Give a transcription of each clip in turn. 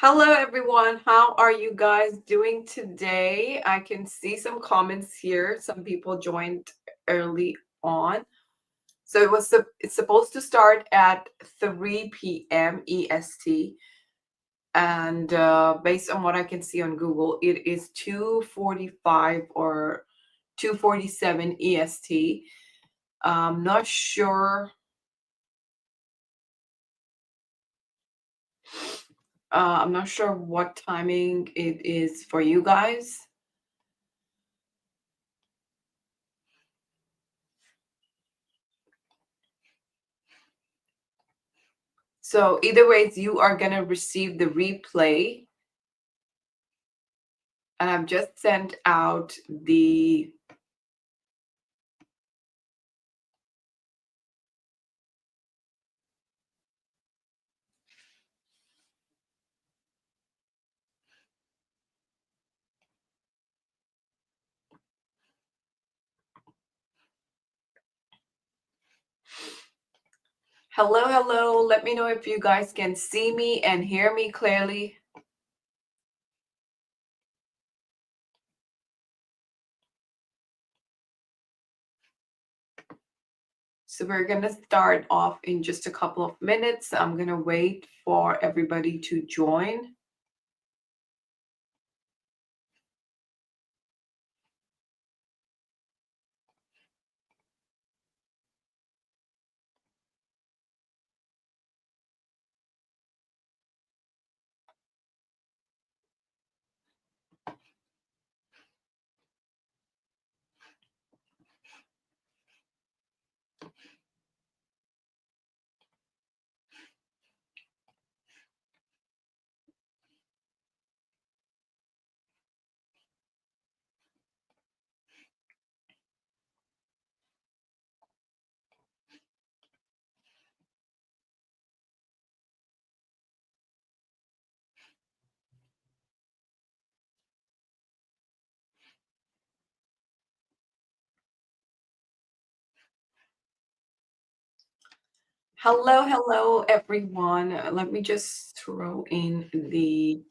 Hello, everyone. How are you guys doing today? I can see some comments here. Some people joined early on. So it's supposed to start at 3 p.m. EST. And based on what I can see on Google, it is 2:45 or 2:47 EST. Not sure. I'm not sure what timing it is for you guys. So either ways, you are going to receive the replay. And I've just sent out the hello, hello. Let me know if you guys can see me and hear me clearly. So we're going to start off in just a couple of minutes. I'm going to wait for everybody to join. Hello, hello, everyone. Let me just throw in the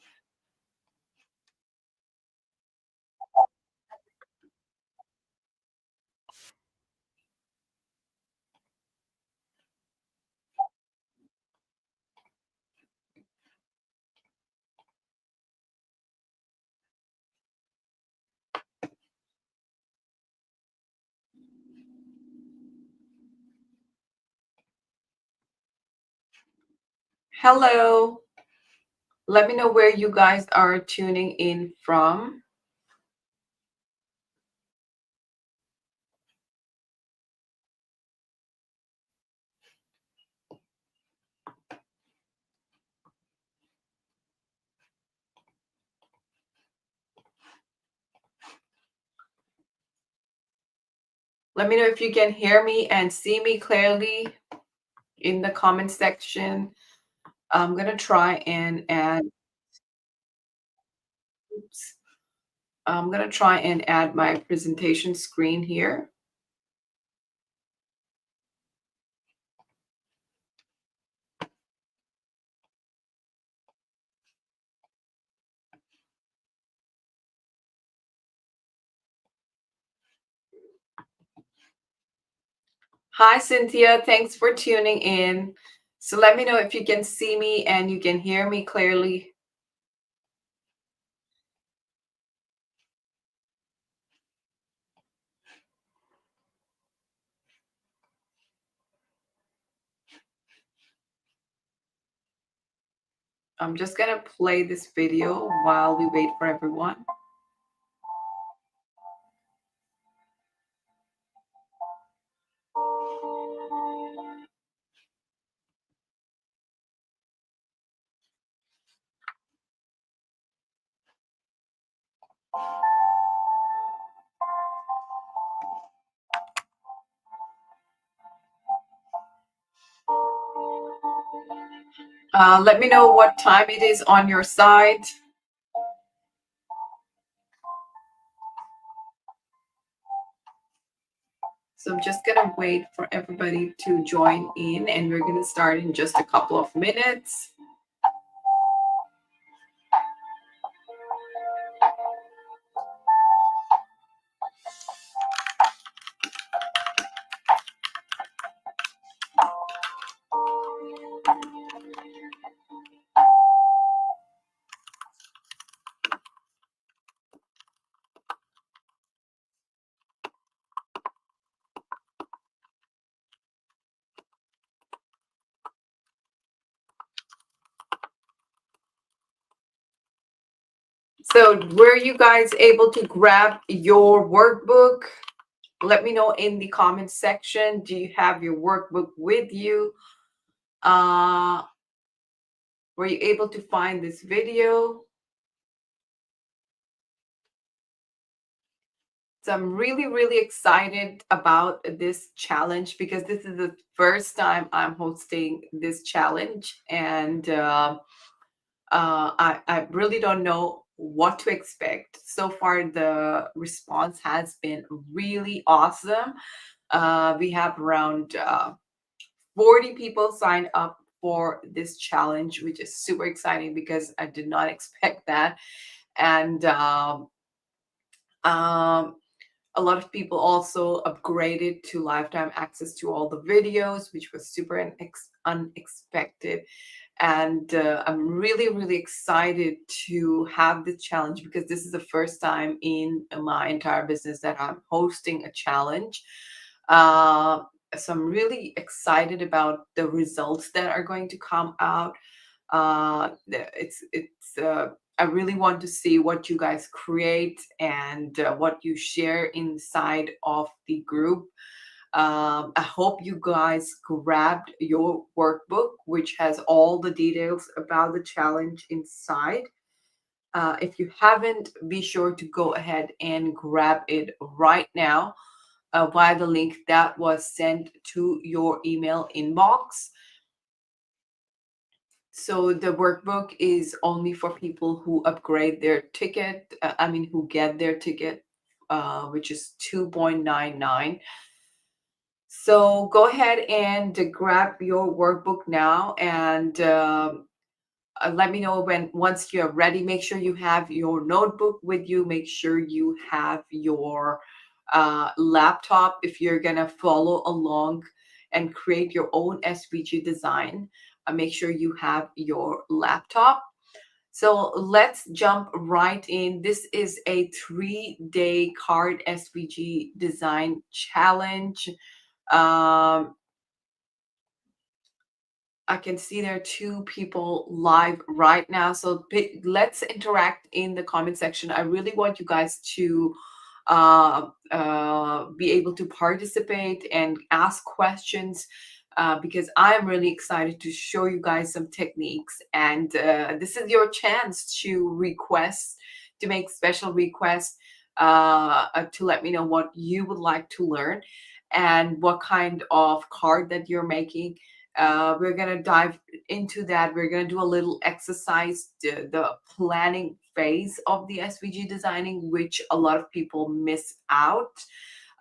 hello. Let me know where you guys are tuning in from. Let me know if you can hear me and see me clearly in the comment section. I'm going to try and add, oops, I'm going to try and add my presentation screen here. Hi, Cynthia. Thanks for tuning in. So let me know if you can see me and you can hear me clearly. I'm just going to play this video while we wait for everyone. Let me know what time it is on your side. So I'm just going to wait for everybody to join in, and we're going to start in just a couple of minutes. So were you guys able to grab your workbook? Let me know in the comment section. Do you have your workbook with you? Uh, were you able to find this video? So I'm really, really excited about this challenge because this is the first time I'm hosting this challenge, and I really don't know what to expect. So far, the response has been really awesome. We have around 40 people signed up for this challenge, which is super exciting because I did not expect that. And um, a lot of people also upgraded to lifetime access to all the videos, which was super unexpected. And I'm really, really excited to have the challenge because this is the first time in my entire business that I'm hosting a challenge. Uh, so I'm really excited about the results that are going to come out. It's I really want to see what you guys create and what you share inside of the group. I hope you guys grabbed your workbook, which has all the details about the challenge inside. If you haven't, be sure to go ahead and grab it right now via the link that was sent to your email inbox. So the workbook is only for people who upgrade their ticket, who get their ticket, which is 2.99. So go ahead and grab your workbook now, and let me know when once you're ready. Make sure you have your notebook with you. Make sure you have your laptop if you're gonna follow along and create your own SVG design. Make sure you have your laptop. So let's jump right in. This is a 3-day card SVG design challenge. Um, I can see there are 2 people live right now. So let's interact in the comment section. I really want you guys to be able to participate and ask questions because I'm really excited to show you guys some techniques. And this is your chance to request, to make special requests, to let me know what you would like to learn and what kind of card that you're making. We're going to dive into that. We're going to do a little exercise, the planning phase of the SVG designing, which a lot of people miss out.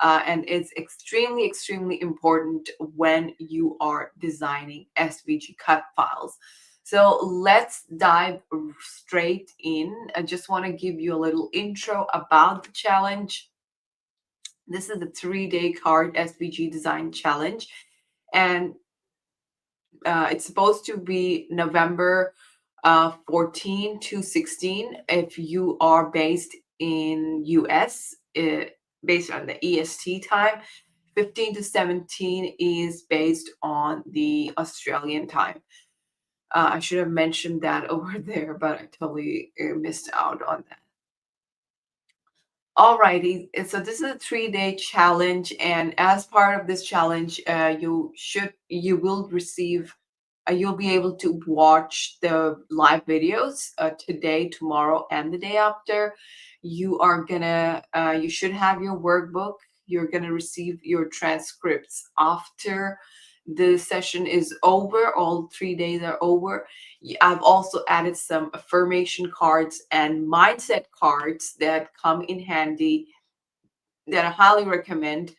And it's extremely, extremely important when you are designing SVG cut files. So let's dive straight in. I just want to give you a little intro about the challenge. This is the 3-day card SVG design challenge. And it's supposed to be November 14 to 16 if you are based in US, based on the EST time. 15 to 17 is based on the Australian time. I should have mentioned that over there, but I totally missed out on that. Alrighty, so this is a 3-day challenge, and as part of this challenge, you will receive, you'll be able to watch the live videos today, tomorrow, and the day after. You should have your workbook. You're gonna receive your transcripts after the session is over. All 3 days are over. I've also added some affirmation cards and mindset cards that come in handy that I highly recommend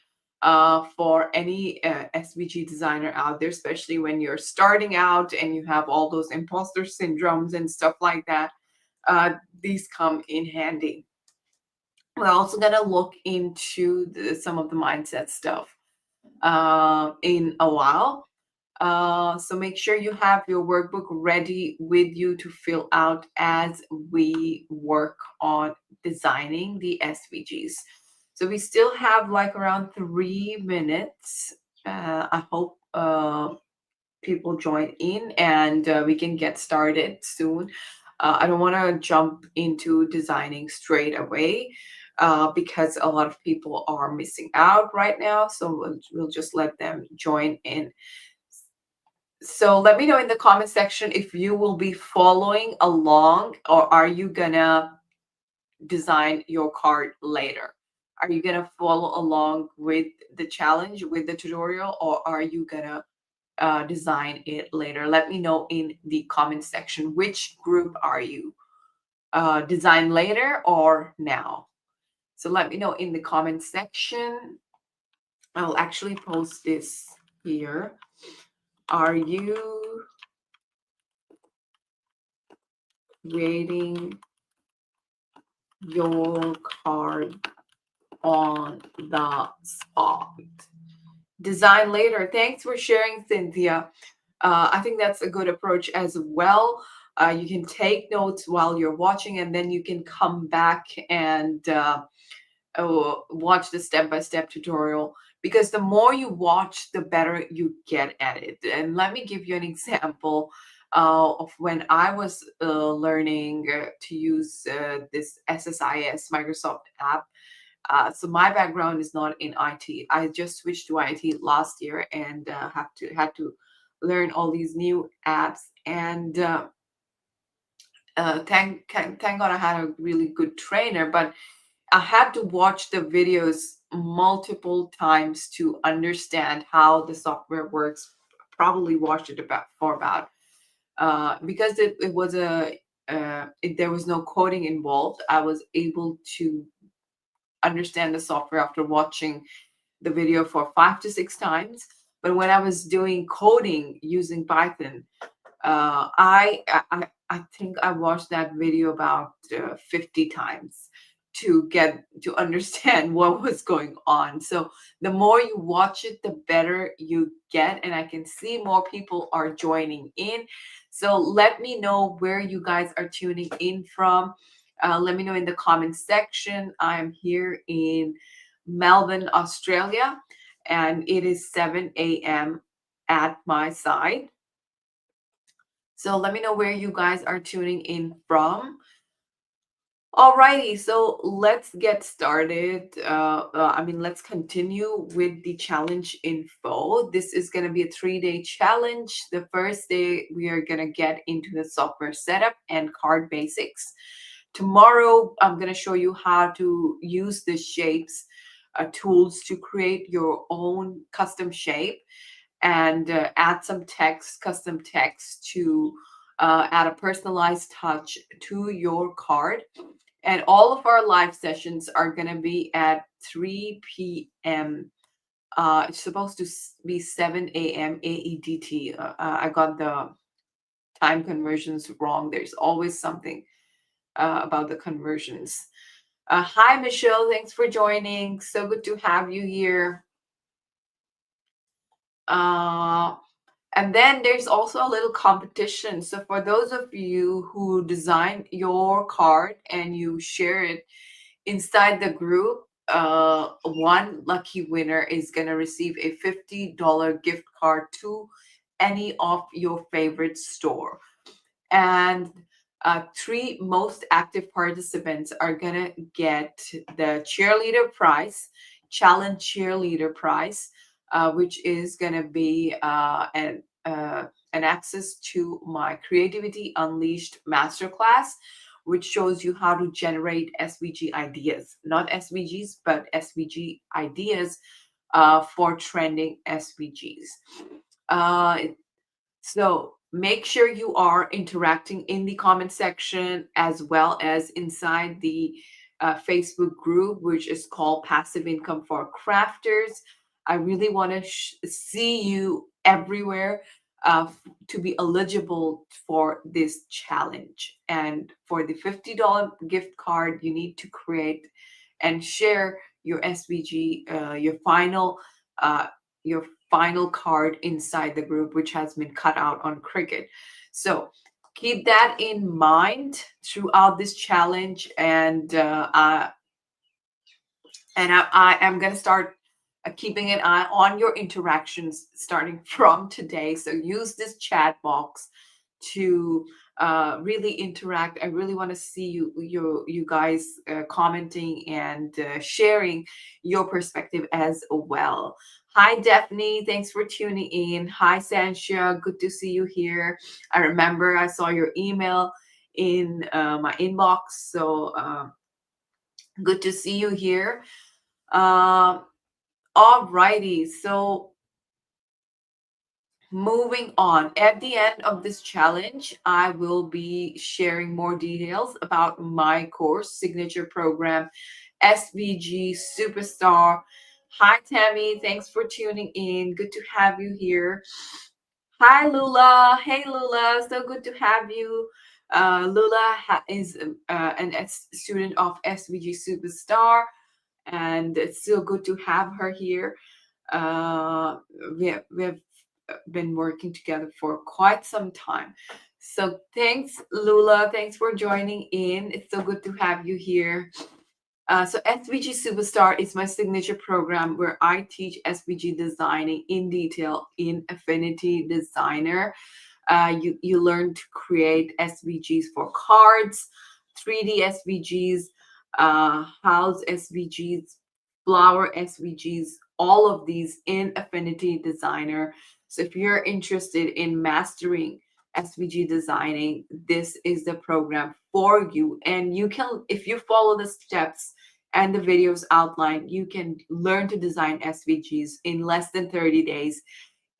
for any SVG designer out there, especially when you're starting out and you have all those imposter syndromes and stuff like that. These come in handy. We're also going to look into some of the mindset stuff in a while. So make sure you have your workbook ready with you to fill out as we work on designing the SVGs. So we still have like around 3 minutes. I hope people join in and we can get started soon. I don't want to jump into designing straight away because a lot of people are missing out right now. So we'll just let them join in. So let me know in the comment section if you will be following along, or are you gonna design your card later? Are you gonna follow along with the challenge, with the tutorial, or are you gonna design it later? Let me know in the comment section. Which group are you? Design later or now? So let me know in the comment section. I'll actually post this here. Are you creating your card on the spot? Design later. Thanks for sharing, Cynthia. I think that's a good approach as well. You can take notes while you're watching, and then you can come back and watch the step-by-step tutorial, because the more you watch, the better you get at it. And let me give you an example of when I was learning to use this SSIS Microsoft app. So my background is not in IT. I just switched to IT last year and had to learn all these new apps. And thank God I had a really good trainer, but I had to watch the videos multiple times to understand how the software works. Probably watched it about because it was there was no coding involved. I was able to understand the software after watching the video for 5 to 6 times. But when I was doing coding using Python, I think I watched that video about 50 times to get to understand what was going on. So the more you watch it, the better you get. And I can see more people are joining in. So let me know where you guys are tuning in from. Let me know in the comment section. I'm here in Melbourne, Australia, and it is 7 a.m. at my side. So let me know where you guys are tuning in from. Alrighty, so let's get started. Let's continue with the challenge info. This is going to be a 3-day challenge. The first day, we are going to get into the software setup and card basics. Tomorrow, I'm going to show you how to use the shapes tools to create your own custom shape and add some text, custom text to add a personalized touch to your card. And all of our live sessions are going to be at 3 p.m. It's supposed to be 7 a.m. AEDT. I got the time conversions wrong. There's always something about the conversions. Hi, Michelle. Thanks for joining. So good to have you here. And then there's also a little competition. So for those of you who design your card and you share it inside the group, one lucky winner is going to receive a $50 gift card to any of your favorite store. And 3 most active participants are going to get the cheerleader prize, challenge cheerleader prize, which is going to be an access to my Creativity Unleashed masterclass, which shows you how to generate SVG ideas, not SVGs, but SVG ideas for trending SVGs. So make sure you are interacting in the comment section as well as inside the Facebook group, which is called Passive Income for Crafters. I really want to see you everywhere to be eligible for this challenge. And for the $50 gift card, you need to create and share your SVG, your final card inside the group, which has been cut out on Cricut. So keep that in mind throughout this challenge, and I am going to start keeping an eye on your interactions starting from today. So use this chat box to really interact. I really want to see you guys commenting and sharing your perspective as well. Hi, Daphne. Thanks for tuning in. Hi, Sanshia. Good to see you here. I remember I saw your email in my inbox. So good to see you here. All righty. So moving on, at the end of this challenge, I will be sharing more details about my course signature program, SVG Superstar. Hi, Tammy. Thanks for tuning in. Good to have you here. Hi, Lula. Hey, Lula. So good to have you. Lula is student of SVG Superstar, and it's so good to have her here. Uh, we have been working together for quite some time. So thanks, Lula. Thanks for joining in. It's so good to have you here. So SVG Superstar is my signature program where I teach SVG designing in detail in Affinity Designer. You learn to create SVGs for cards, 3D SVGs, house SVGs, flower SVGs, all of these in Affinity Designer. So if you're interested in mastering SVG designing, this is the program for you. And you can, if you follow the steps and the videos outlined, you can learn to design SVGs in less than 30 days,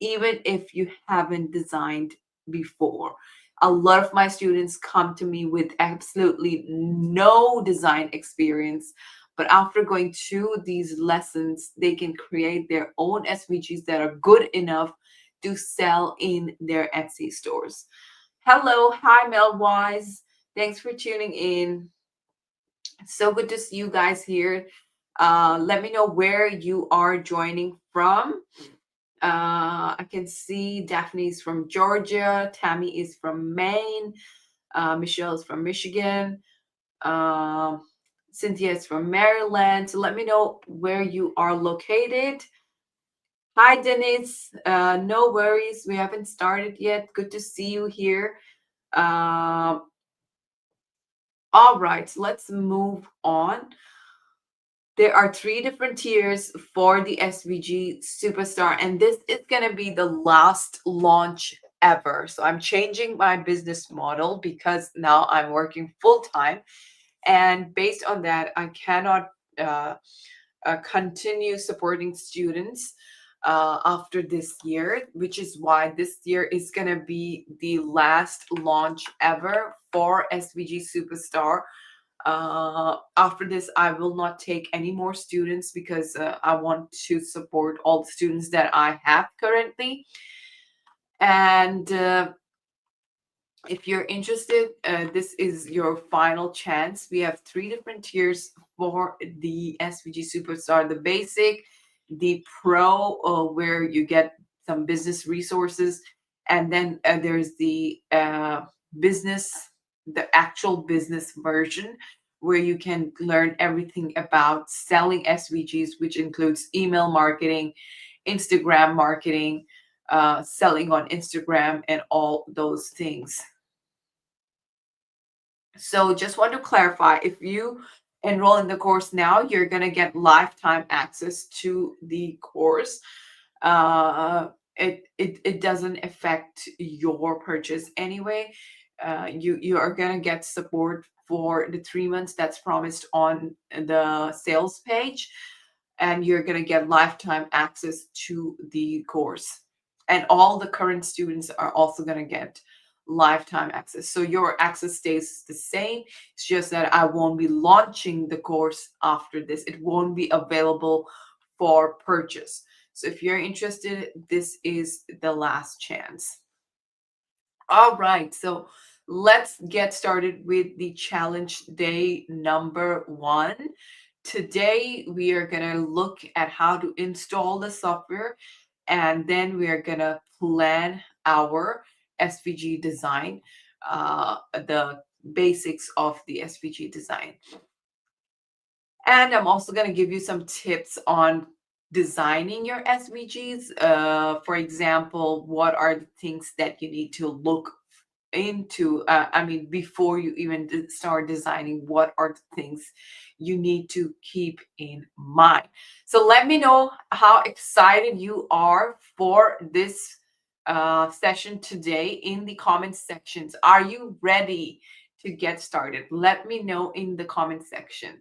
even if you haven't designed before. A lot of my students come to me with absolutely no design experience, but after going through these lessons, they can create their own SVGs that are good enough to sell in their Etsy stores. Hello, hi Melwise. Thanks for tuning in. So good to see you guys here. Let me know where you are joining from. I can see Daphne's from Georgia, Tammy is from Maine, Michelle is from Michigan, Cynthia is from Maryland. So let me know where you are located. Hi, Denise. No worries. We haven't started yet. Good to see you here. All right, so let's move on. There are 3 different tiers for the SVG Superstar, and this is going to be the last launch ever. So I'm changing my business model because now I'm working full time. And based on that, I cannot continue supporting students after this year, which is why this year is going to be the last launch ever for SVG Superstar. After this, I will not take any more students because I want to support all the students that I have currently. And if you're interested, this is your final chance. We have 3 different tiers for the SVG Superstar: the basic, the pro, where you get some business resources, and then there's the business, the actual business version, where you can learn everything about selling SVGs, which includes email marketing, Instagram marketing, selling on Instagram, and all those things. So just want to clarify, if you enroll in the course now, you're going to get lifetime access to the course. It doesn't affect your purchase anyway. You are going to get support for the 3 months that's promised on the sales page, and you're going to get lifetime access to the course. And all the current students are also going to get lifetime access. So your access stays the same. It's just that I won't be launching the course after this. It won't be available for purchase. So if you're interested, this is the last chance. All right, so let's get started with the challenge day number 1. Today, we are going to look at how to install the software, and then we are going to plan our SVG design, the basics of the SVG design. And I'm also going to give you some tips on designing your SVGs. For example, what are the things that you need to look into I mean, before you even start designing, what are the things you need to keep in mind. So let me know how excited you are for this session today in the comment sections. Are you ready to get started? Let me know in the comment section.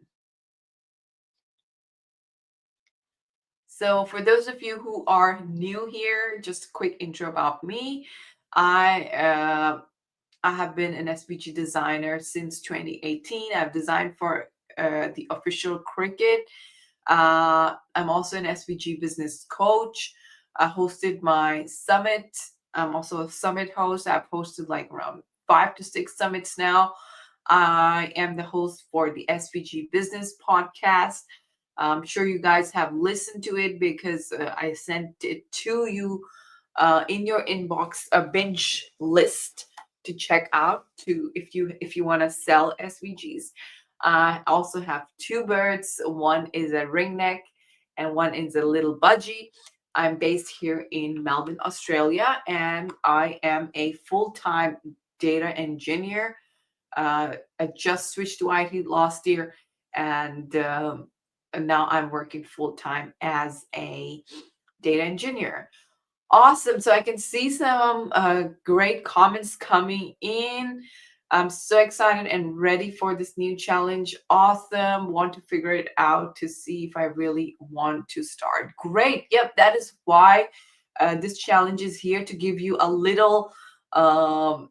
So for those of you who are new here, just a quick intro about me. I I have been an SVG designer since 2018. I've designed for the official cricket. I'm also an SVG business coach. I hosted my summit. I'm also a summit host. I've hosted like around 5 to 6 summits now. I am the host for the SVG Business Podcast. I'm sure you guys have listened to it because I sent it to you in your inbox, a binge list to check out to if you want to sell SVGs. I also have two birds. One is a ringneck and one is a little budgie. I'm based here in Melbourne, Australia, and I am a full-time data engineer. I just switched to IT last year, and now I'm working full-time as a data engineer. Awesome. So I can see some great comments coming in. I'm so excited and ready for this new challenge. Awesome. Want to figure it out to see if I really want to start. Great. Yep. That is why this challenge is here to give you um,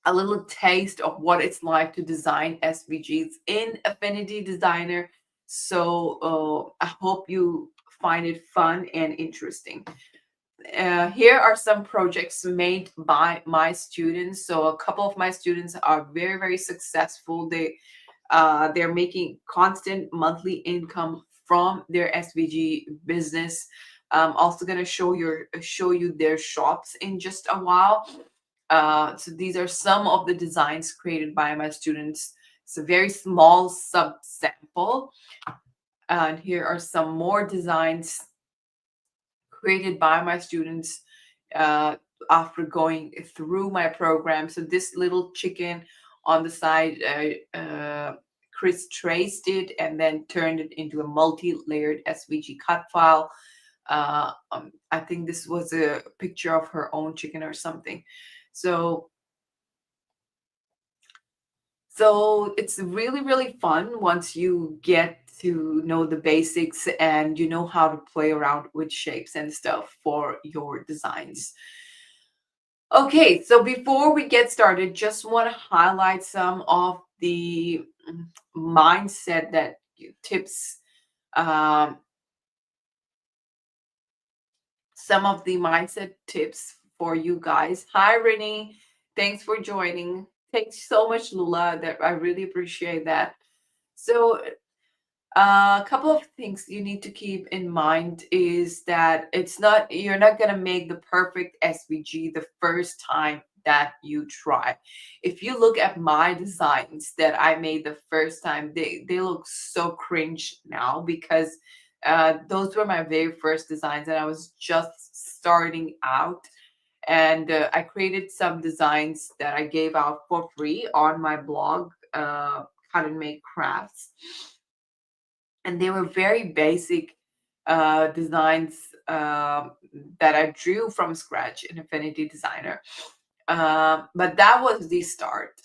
a little taste of what it's like to design SVGs in Affinity Designer. So I hope you find it fun and interesting. Here are some projects made by my students. So a couple of my students are very, very successful. They're making constant monthly income from their SVG business. I'm also gonna show you their shops in just a while. So these are some of the designs created by my students. It's a very small sub sample. And here are some more designs created by my students uh, after going through my program. So this little chicken on the side, Chris traced it and then turned it into a multi-layered SVG cut file. I think this was a picture of her own chicken or something. So it's really, really fun once you get to know the basics and you know how to play around with shapes and stuff for your designs. Okay, so before we get started, just want to highlight some of the mindset that tips, um, some of the mindset tips for you guys. Hi, Rennie. Thanks for joining. Thanks so much, Lula. That I really appreciate that. So a couple of things you need to keep in mind is that you're not going to make the perfect SVG the first time that you try. If you look at my designs that I made the first time, they look so cringe now because those were my very first designs and I was just starting out. And I created some designs that I gave out for free on my blog, Cut and Make Crafts, and they were very basic designs that I drew from scratch in Affinity Designer. But that was the start.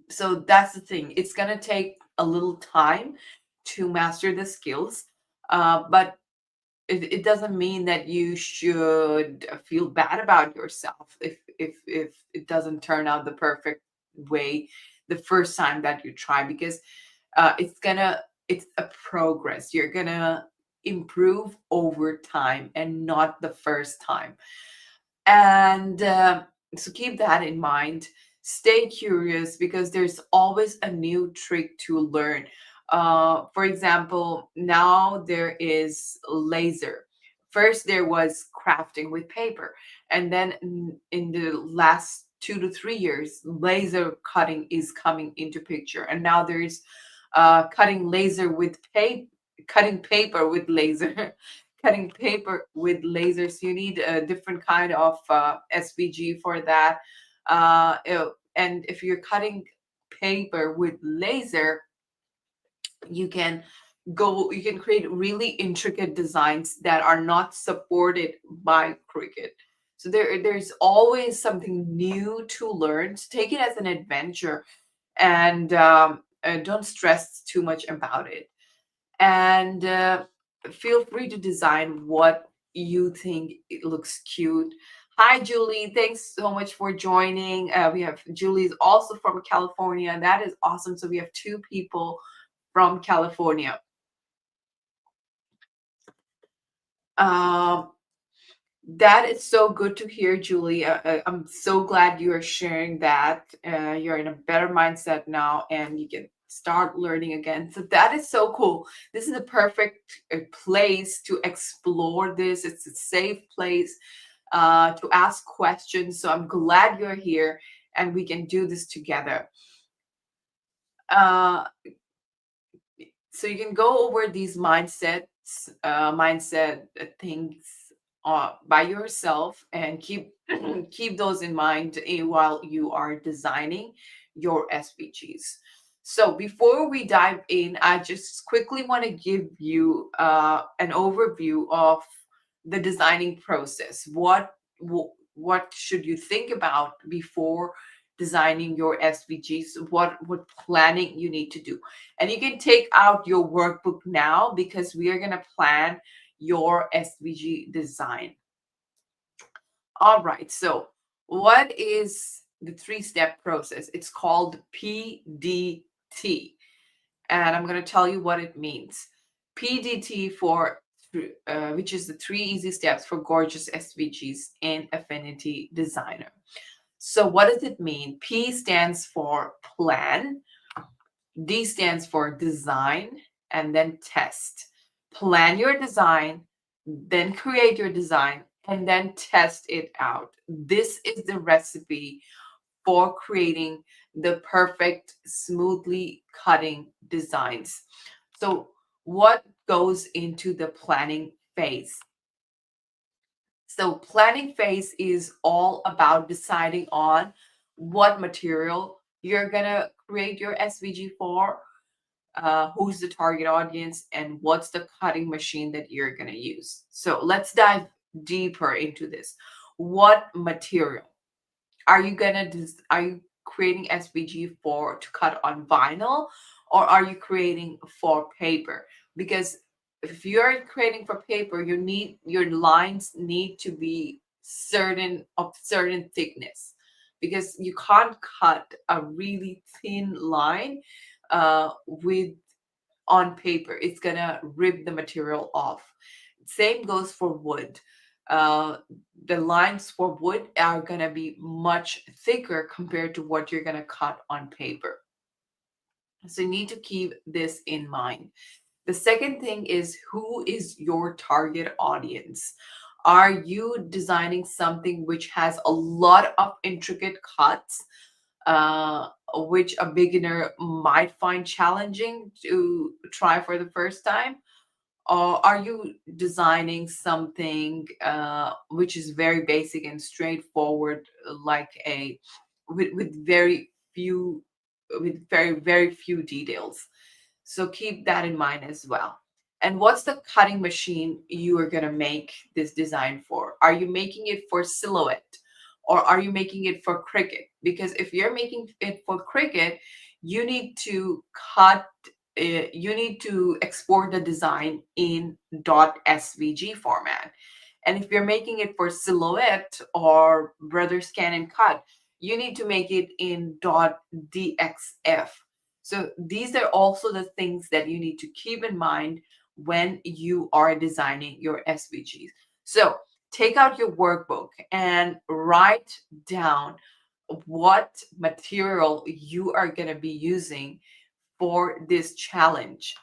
So that's the thing. It's gonna take a little time to master the skills, but it doesn't mean that you should feel bad about yourself if it doesn't turn out the perfect way the first time that you try, because it's a progress. You're gonna improve over time and not the first time. And so keep that in mind. Stay curious because there's always a new trick to learn. For example, now there is laser. First, there was crafting with paper, and then in the last 2 to 3 years, laser cutting is coming into picture, and now there's cutting paper with laser, cutting paper with lasers, you need a different kind of SVG for that. And if you're cutting paper with laser, you can you can create really intricate designs that are not supported by Cricut. So there's always something new to learn. So take it as an adventure, and don't stress too much about it. And feel free to design what you think it looks cute. Hi, Julie. Thanks so much for joining. We have Julie's also from California. That is awesome. So we have two people from California. Um, that is so good to hear, Julie. I'm so glad you are sharing that. You're in a better mindset now and you can start learning again. So that is so cool. This is a perfect place to explore this. It's a safe place to ask questions. So I'm glad you're here and we can do this together. Uh, so you can go over these mindset things by yourself and keep keep those in mind while you are designing your SVGs. So before we dive in, I just quickly want to give you an overview of the designing process. What should you think about before designing your SVGs? What planning you need to do? And you can take out your workbook now because we are going to plan your SVG design. All right. So, what is the three-step process? It's called PDT. And I'm going to tell you what it means. PDT which is the 3 easy steps for gorgeous SVGs in Affinity Designer. So, what does it mean? P stands for plan. D stands for design, and then test. Plan your design, then create your design, and then test it out. This is the recipe for creating the perfect, smoothly cutting designs. So, what goes into the planning phase? So, planning phase is all about deciding on what material you're going to create your SVG for, who's the target audience, and what's the cutting machine that you're going to use. So let's dive deeper into this. What material are you going to are you creating SVG for to cut on vinyl, or are you creating for paper? Because if you're creating for paper, your lines need to be certain thickness, because you can't cut a really thin line with on paper. It's gonna rip the material off. Same goes for wood. Uh, the lines for wood are gonna be much thicker compared to what you're gonna cut on paper. So you need to keep this in mind. The second thing is, who is your target audience? Are you designing something which has a lot of intricate cuts, which a beginner might find challenging to try for the first time? Or are you designing something which is very basic and straightforward, like with very few details? So keep that in mind as well. And what's the cutting machine you are going to make this design for? Are you making it for Silhouette, or are you making it for Cricut? Because if you're making it for Cricut, you need to you need to export the design in .svg format. And if you're making it for Silhouette or Brother Scan and Cut, you need to make it in .dxf. So these are also the things that you need to keep in mind when you are designing your SVGs. So take out your workbook and write down what material you are going to be using for this challenge.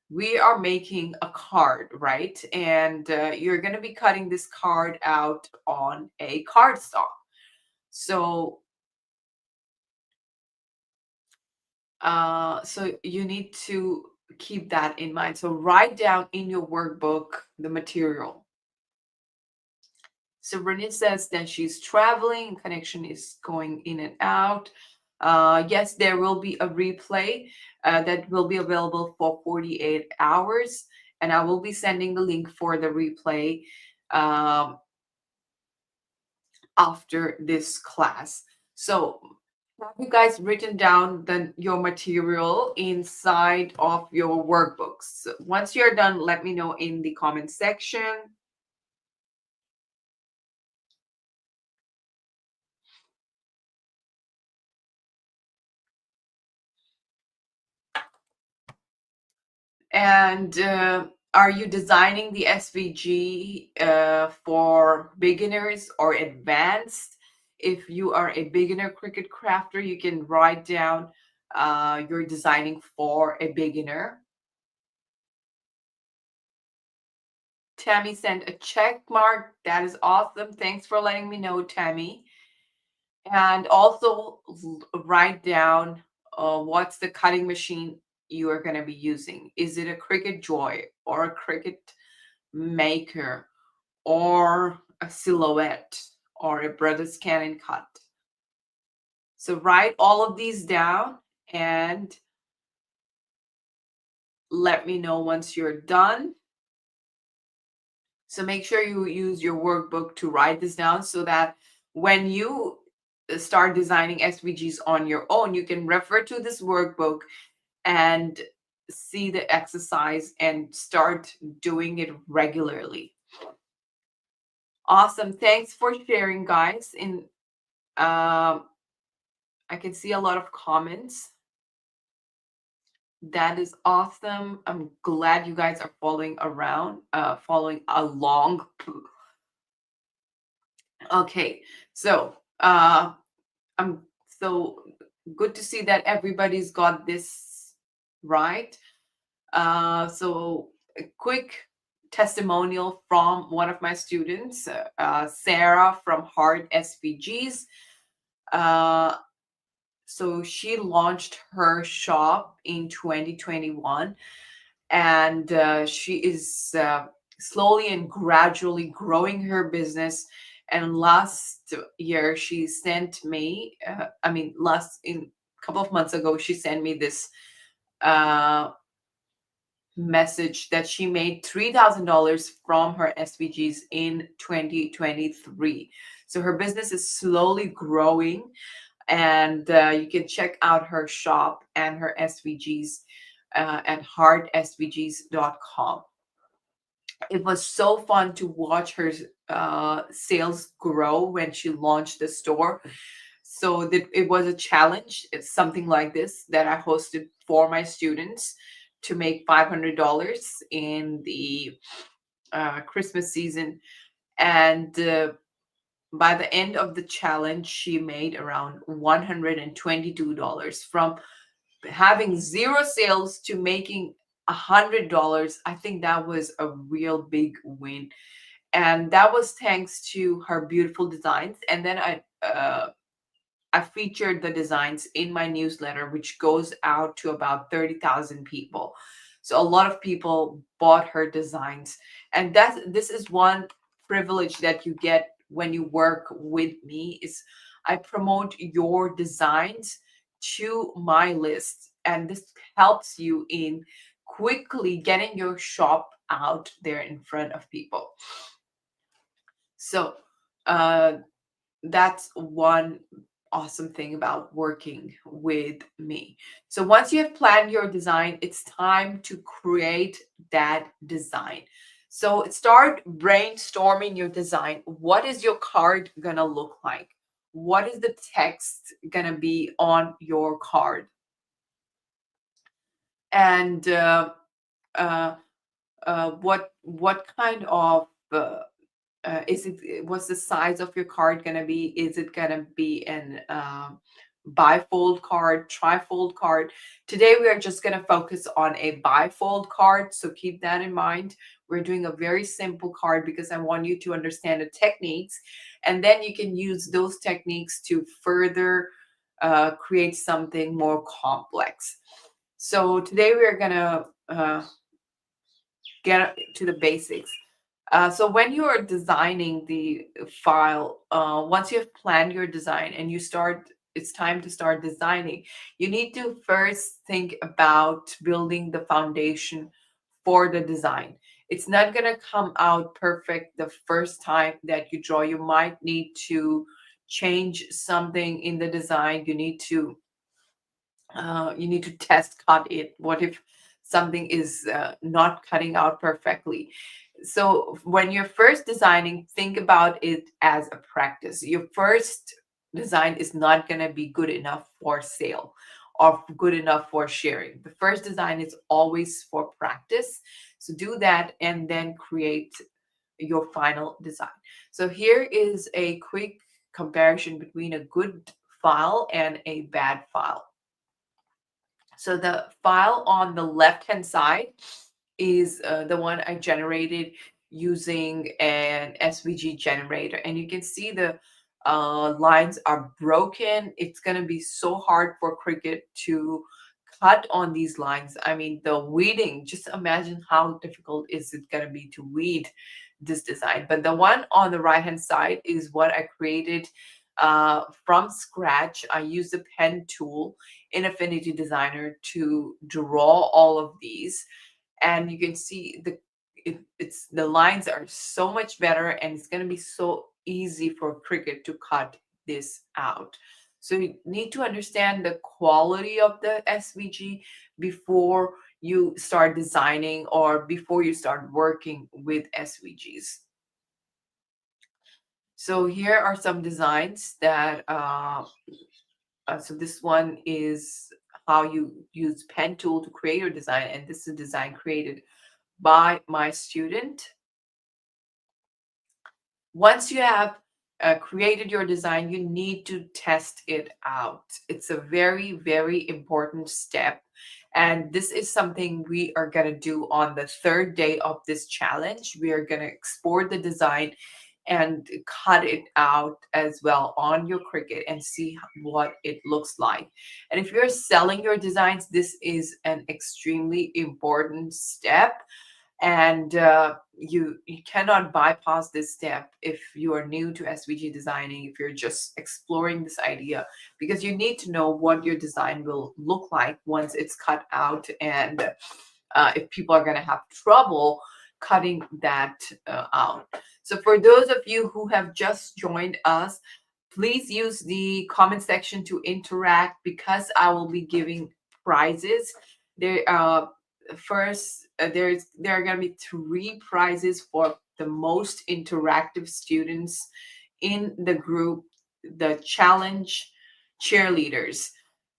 We are making a card, right? And you're going to be cutting this card out on a cardstock. So so you need to keep that in mind. So write down in your workbook the material. So Renee says that she's traveling, connection is going in and out. Yes, there will be a replay that will be available for 48 hours, and I will be sending the link for the replay um, after this class. So have you guys written down your material inside of your workbooks? Once you're done, let me know in the comment section. And are you designing the SVG for beginners or advanced? If you are a beginner Cricut crafter, you can write down you're designing for a beginner. Tammy sent a check mark. That is awesome. Thanks for letting me know, Tammy. And also write down what's the cutting machine you are going to be using. Is it a Cricut Joy or a Cricut Maker or a Silhouette or a Brothers Cannon Cut? So write all of these down and let me know once you're done. So make sure you use your workbook to write this down so that when you start designing SVGs on your own, you can refer to this workbook and see the exercise and start doing it regularly. Awesome. Thanks for sharing, guys. I can see a lot of comments. That is awesome. I'm glad you guys are following along. Okay, so I'm so good to see that everybody's got this right. So a quick testimonial from one of my students, Sarah from Hard SVGs. So she launched her shop in 2021, and she is slowly and gradually growing her business. And last year, she sent me, in a couple of months ago, she sent me this uh, message that she made $3,000 from her SVGs in 2023. So her business is slowly growing, and you can check out her shop and her SVGs at hardsvgs.com. It was so fun to watch her sales grow when she launched the store. So that it was a challenge. It's something like this that I hosted for my students to make $500 in the Christmas season. And by the end of the challenge, she made around $122 from having zero sales to making $100. I think that was a real big win, and that was thanks to her beautiful designs. And then I featured the designs in my newsletter, which goes out to about 30,000 people. So a lot of people bought her designs. And this is one privilege that you get when you work with me is I promote your designs to my list. And this helps you in quickly getting your shop out there in front of people. So that's one awesome thing about working with me. So once you have planned your design, it's time to create that design. So start brainstorming your design. What is your card gonna look like? What is the text gonna be on your card? And uh, what kind of what's the size of your card going to be? Is it going to be an bifold card, trifold card? Today we are just going to focus on a bifold card, so keep that in mind. We're doing a very simple card because I want you to understand the techniques, and then you can use those techniques to further create something more complex. So today we are going to uh, get to the basics. So when you are designing the file, once you have planned your design and it's time to start designing, you need to first think about building the foundation for the design. It's not going to come out perfect the first time that you draw. You might need to change something in the design. You need to test cut it. What if something is not cutting out perfectly? So when you're first designing, think about it as a practice. Your first design is not going to be good enough for sale or good enough for sharing. The first design is always for practice. So do that and then create your final design. So here is a quick comparison between a good file and a bad file. So the file on the left-hand side is the one I generated using an SVG generator. And you can see the lines are broken. It's going to be so hard for Cricut to cut on these lines. I mean, the weeding, just imagine how difficult is it going to be to weed this design. But the one on the right-hand side is what I created from scratch. I used the pen tool in Affinity Designer to draw all of these, and you can see it's the lines are so much better, and it's going to be so easy for Cricut to cut this out. So you need to understand the quality of the SVG before you start designing or before you start working with SVGs. So here are some designs that so this one is how you use pen tool to create your design, and this is a design created by my student. Once you have created your design, you need to test it out. It's a very, very important step. And this is something we are going to do on the third day of this challenge. We are going to export the design and cut it out as well on your Cricut and see what it looks like. And if you're selling your designs, this is an extremely important step, and you cannot bypass this step if you are new to SVG designing, if you're just exploring this idea, because you need to know what your design will look like once it's cut out, and if people are going to have trouble cutting that out. So for those of you who have just joined us, please use the comment section to interact, because I will be giving prizes. There there are going to be 3 prizes for the most interactive students in the group, the challenge cheerleaders.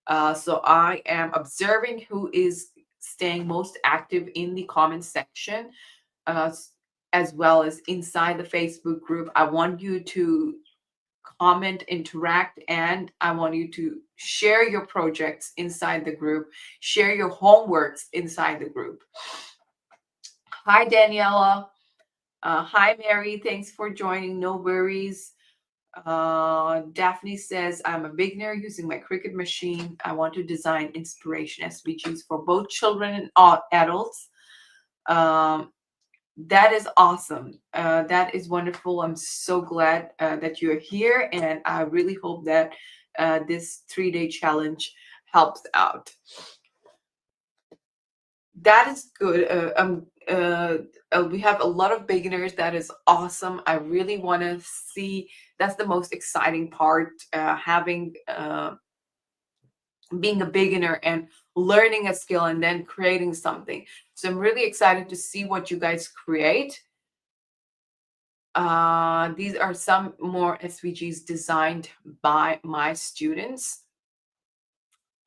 So I am observing who is staying most active in the comment section, uh, as well as inside the Facebook group. I want you to comment, interact, and I want you to share your projects inside the group, share your homeworks inside the group. Hi, Daniela. Hi, Mary. Thanks for joining. No worries. Daphne says, I'm a beginner using my Cricut machine. I want to design inspiration SVGs for both children and adults. That is awesome. That is wonderful. I'm so glad that you're here, and I really hope that this 3-day challenge helps out. That is good. We have a lot of beginners. That is awesome. I really want to see. That's the most exciting part. Being a beginner and learning a skill and then creating something. So I'm really excited to see what you guys create. These are some more SVGs designed by my students.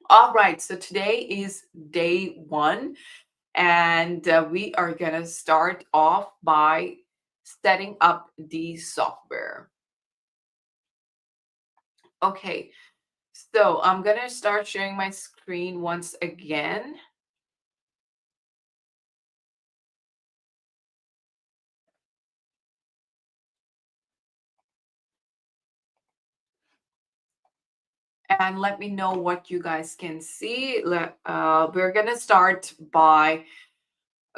All right, so today is day 1, and we are gonna start off by setting up the software. Okay, so I'm gonna start sharing my screen once again. And let me know what you guys can see. We're gonna start by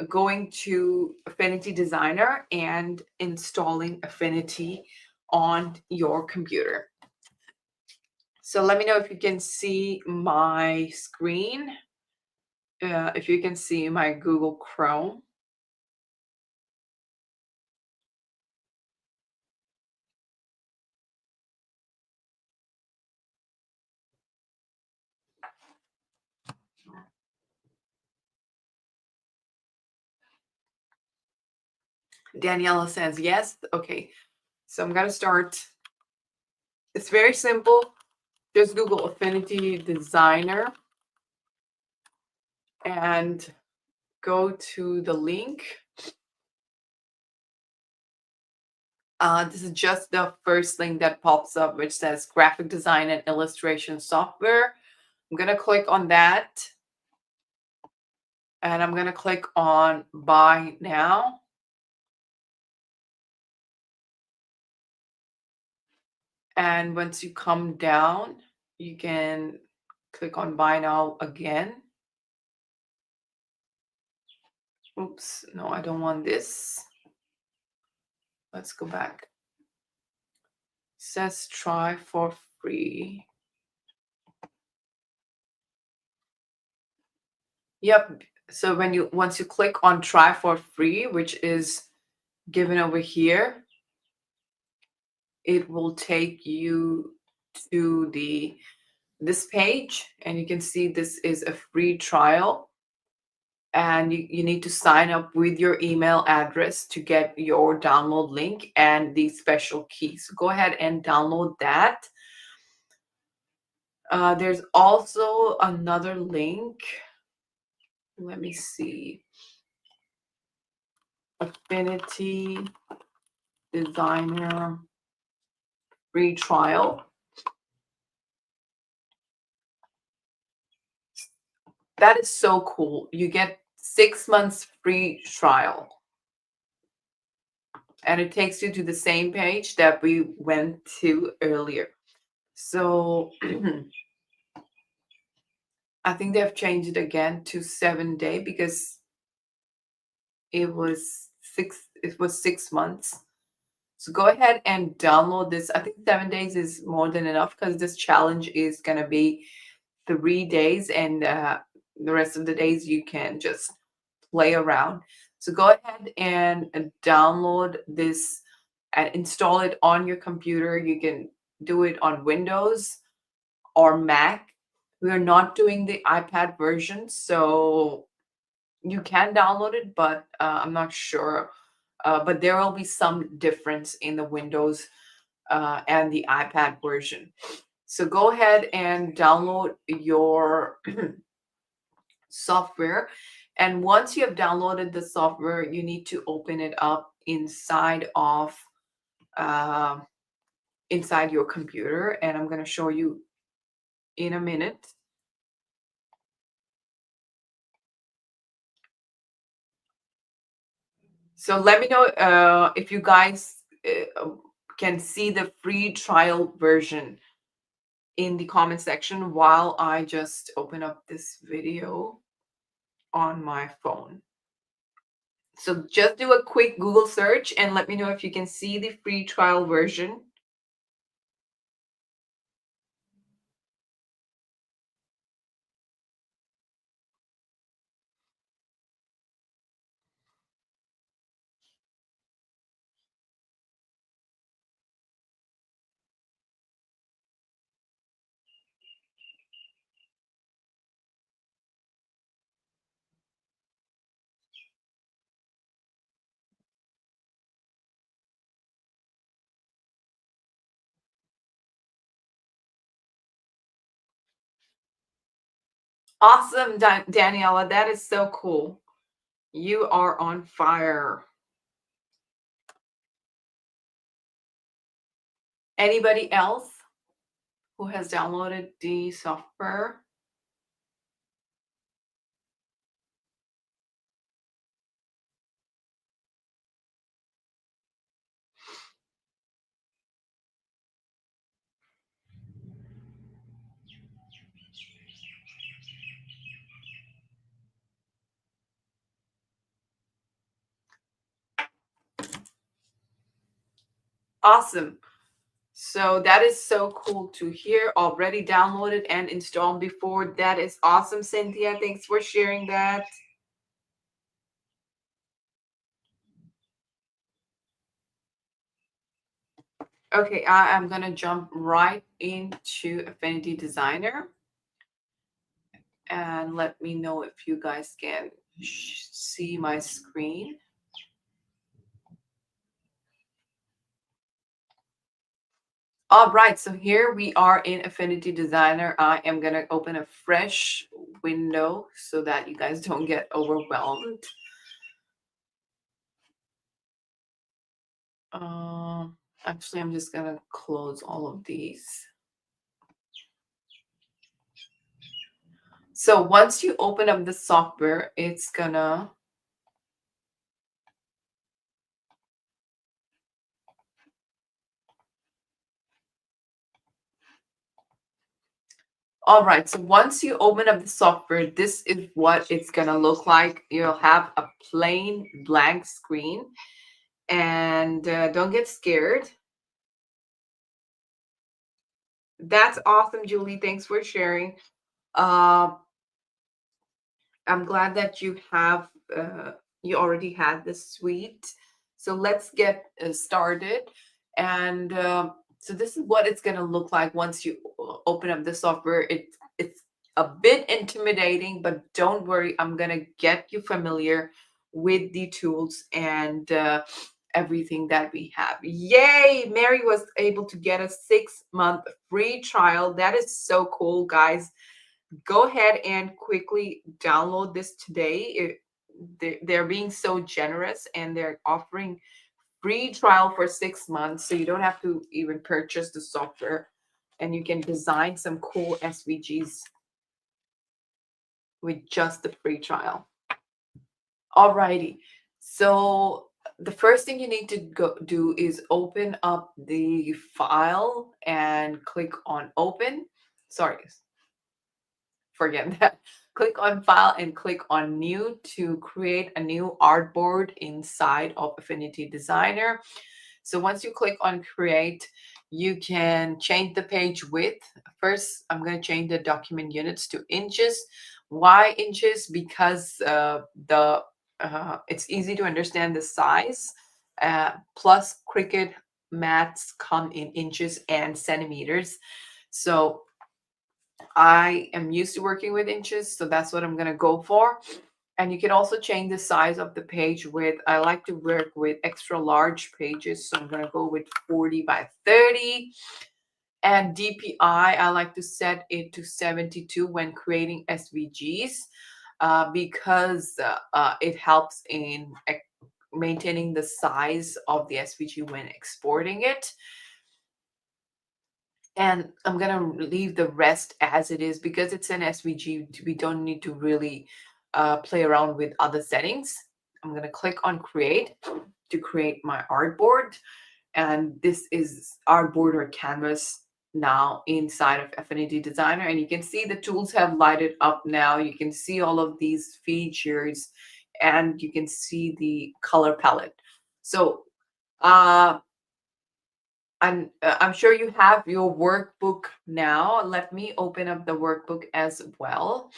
going to Affinity Designer and installing Affinity on your computer. So let me know if you can see my screen, if you can see my Google Chrome. Daniela says yes. Okay, so I'm gonna start. It's very simple. Just Google Affinity Designer and go to the link. This is just the first link that pops up, which says graphic design and illustration software. I'm going to click on that. And I'm going to click on buy now. And once you come down, you can click on buy now again. Oops, no, I don't want this. Let's go back. It says try for free. Yep. So once you click on try for free, which is given over here, it will take you to this page, and you can see this is a free trial, and you need to sign up with your email address to get your download link and these special keys. So go ahead and download that. There's also another link. Let me see. Affinity Designer free trial. That is so cool. You get 6 months free trial. And it takes you to the same page that we went to earlier. So I think they've changed it again to 7-day because it was 6 months. So go ahead and download this. I think 7 days is more than enough because this challenge is going to be 3 days, and the rest of the days you can just play around. So go ahead and download this and install it on your computer. You can do it on Windows or Mac. We are not doing the iPad version, so you can download it, but I'm not sure. But there will be some difference in the Windows and the iPad version. So go ahead and download your software. And once you have downloaded the software, you need to open it up inside your computer. And I'm going to show you in a minute. So let me know if you guys can see the free trial version in the comment section while I just open up this video on my phone. So just do a quick Google search and let me know if you can see the free trial version. Awesome, Daniela. That is so cool. You are on fire. Anybody else who has downloaded the software? Awesome. So that is so cool to hear. Already downloaded and installed before. That is awesome, Cynthia. Thanks for sharing that. Okay, I am gonna jump right into Affinity Designer and let me know if you guys can see my screen. All right, so here we are in Affinity Designer. I am gonna open a fresh window so that you guys don't get overwhelmed. Um, Actually, I'm just gonna close all of these. So once you open up the software, it's gonna. All right, so once you open up the software, this is what it's gonna look like. You'll have a plain blank screen, and don't get scared. That's awesome, Julie. Thanks for sharing. Uh, I'm glad that you already had this suite. So let's get started. And so this is what it's going to look like once you open up the software. It's a bit intimidating, but don't worry. I'm going to get you familiar with the tools and everything that we have. Yay! Mary was able to get a 6-month free trial. That is so cool, guys. Go ahead and quickly download this today. They're being so generous and they're offering free trial for 6 months, so you don't have to even purchase the software, and you can design some cool SVGs with just the free trial. Alrighty, so the first thing you need to go do is open up the file and click on open. Sorry, forget that. Click on file and click on new to create a new artboard inside of Affinity Designer. So once you click on create, you can change the page width. First, I'm going to change the document units to inches. Why inches? Because it's easy to understand the size. Plus, Cricut mats come in inches and centimeters. So I am used to working with inches, so that's what I'm going to go for. And you can also change the size of the page width. I like to work with extra large pages, so I'm going to go with 40 by 30. And DPI, I like to set it to 72 when creating SVGs because it helps in maintaining the size of the SVG when exporting it. And I'm going to leave the rest as it is because it's an SVG. We don't need to really play around with other settings. I'm going to click on create to create my artboard. And this is artboard or canvas now inside of Affinity Designer. And you can see the tools have lighted up now. You can see all of these features and you can see the color palette. So I'm sure you have your workbook now. Let me open up the workbook as well,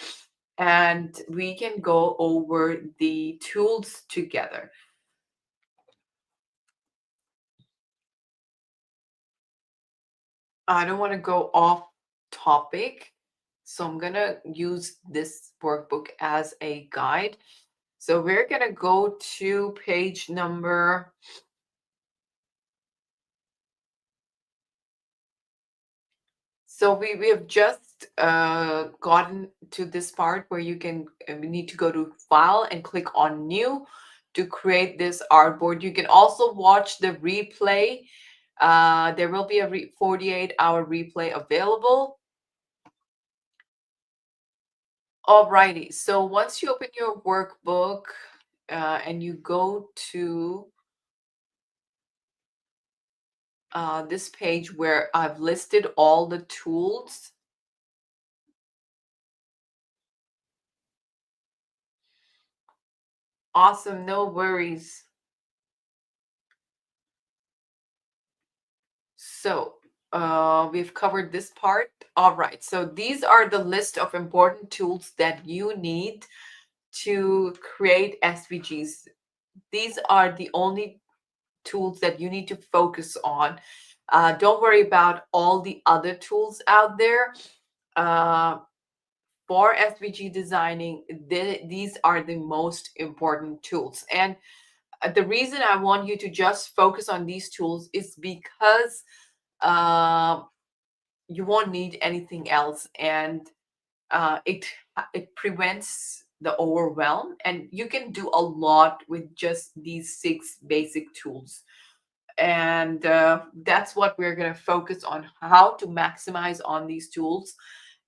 and we can go over the tools together. I don't want to go off topic, so I'm going to use this workbook as a guide. So we're going to go to page number. So we have just gotten to this part where you can we need to go to file and click on new to create this artboard. You can also watch the replay. There will be a 48-hour replay available. Alrighty, so once you open your workbook and you go to this page where I've listed all the tools. Awesome, no worries. So we've covered this part. All right. So these are the list of important tools that you need to create SVGs. These are the only tools that you need to focus on. Don't worry about all the other tools out there. Uh, for SVG designing, these are the most important tools. And the reason I want you to just focus on these tools is because uh, you won't need anything else, and it prevents the overwhelm, and you can do a lot with just these 6 basic tools. And that's what we're going to focus on, how to maximize on these tools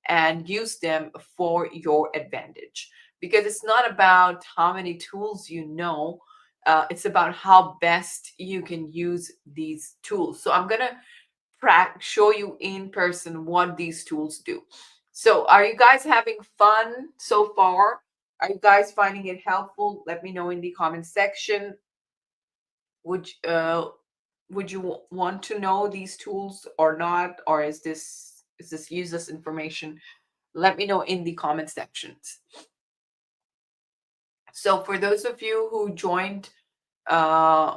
and use them for your advantage, because it's not about how many tools you know. It's about how best you can use these tools. So I'm going to show you in person what these tools do. So are you guys having fun so far? Are you guys finding it helpful? Let me know in the comment section. Would would you want to know these tools or not, or is this useless information? Let me know in the comment sections. So for those of you who joined, uh,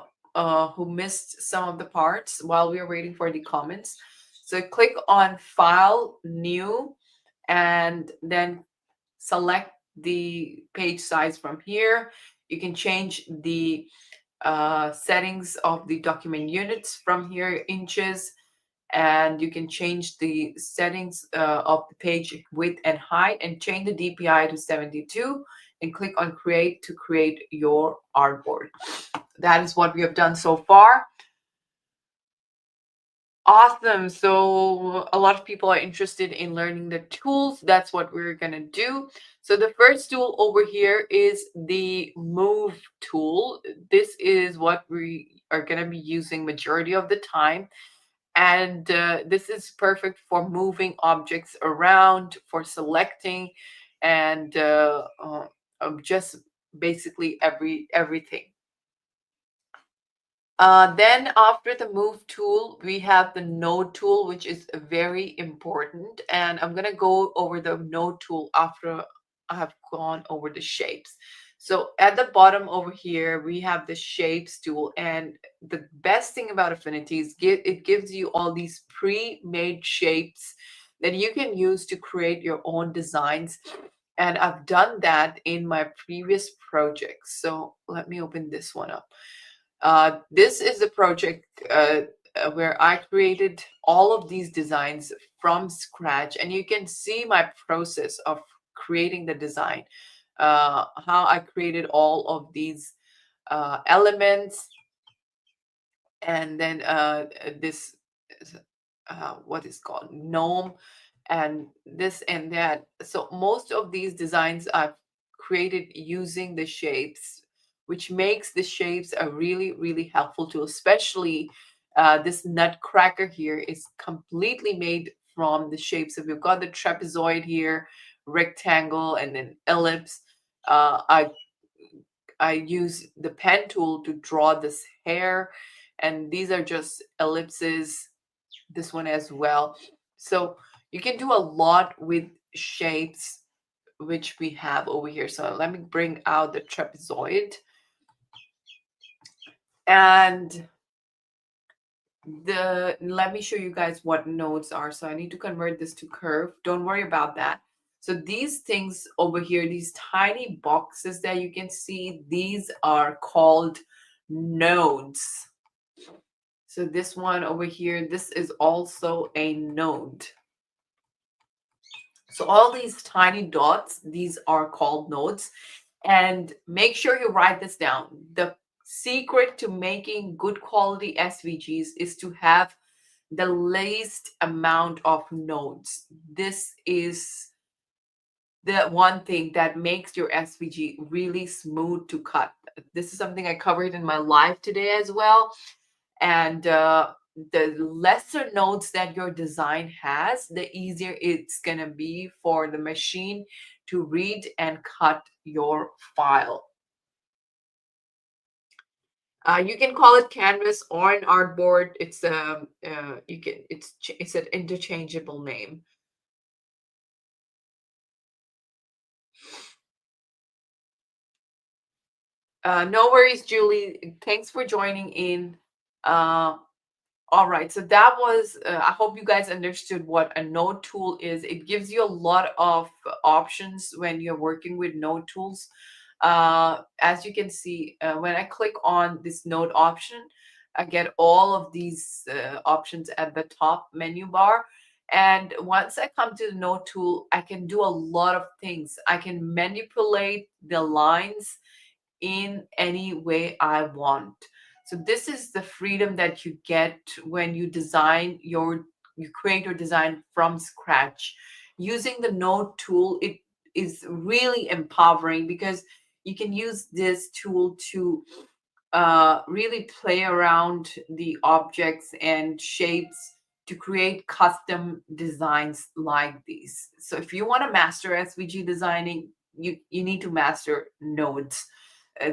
who missed some of the parts while we were waiting for the comments, so click on File, New, and then select the page size from here. You can change the settings of the document units from here, inches, and you can change the settings of the page width and height, and change the DPI to 72, and click on create to create your artboard. That is what we have done so far. Awesome. So a lot of people are interested in learning the tools. That's what we're going to do. So the first tool over here is the move tool. This is what we are going to be using majority of the time. And this is perfect for moving objects around, for selecting, and just basically everything. Then after the move tool, we have the node tool, which is very important. And I'm going to go over the node tool after I have gone over the shapes. So at the bottom over here, we have the shapes tool. And the best thing about Affinity is it gives you all these pre-made shapes that you can use to create your own designs. And I've done that in my previous projects. So let me open this one up. This is a project where I created all of these designs from scratch, and you can see my process of creating the design, how I created all of these elements, and then this what is called gnome, and this and that. So most of these designs I've created using the shapes, which makes the shapes a really helpful tool. Especially this nutcracker here is completely made from the shapes. So we've got the trapezoid here, rectangle, and then ellipse. I use the pen tool to draw this hair, and these are just ellipses, this one as well. So you can do a lot with shapes, which we have over here. So let me bring out the trapezoid, and let me show you guys what nodes are. So I need to convert this to curve. Don't worry about that. So these things over here, these tiny boxes that you can see, these are called nodes. So this one over here, this is also a node. So all these tiny dots, these are called nodes. And make sure you write this down. The secret to making good quality SVGs is to have the least amount of nodes. This is the one thing that makes your SVG really smooth to cut. This is something I covered in my live today as well. And the lesser nodes that your design has, the easier it's going to be for the machine to read and cut your file. You can call it canvas or an artboard. It's you can it's an interchangeable name. No worries, Julie. Thanks for joining in. Uh, all right, so that was, I hope you guys understood what a node tool is. It gives you a lot of options when you're working with node tools. As you can see, when I click on this node option, I get all of these options at the top menu bar. And once I come to the node tool, I can do a lot of things. I can manipulate the lines in any way I want. So this is the freedom that you get when you you create your design from scratch. Using the node tool, it is really empowering because you can use this tool to really play around the objects and shapes to create custom designs like these. So if you want to master SVG designing, you need to master nodes.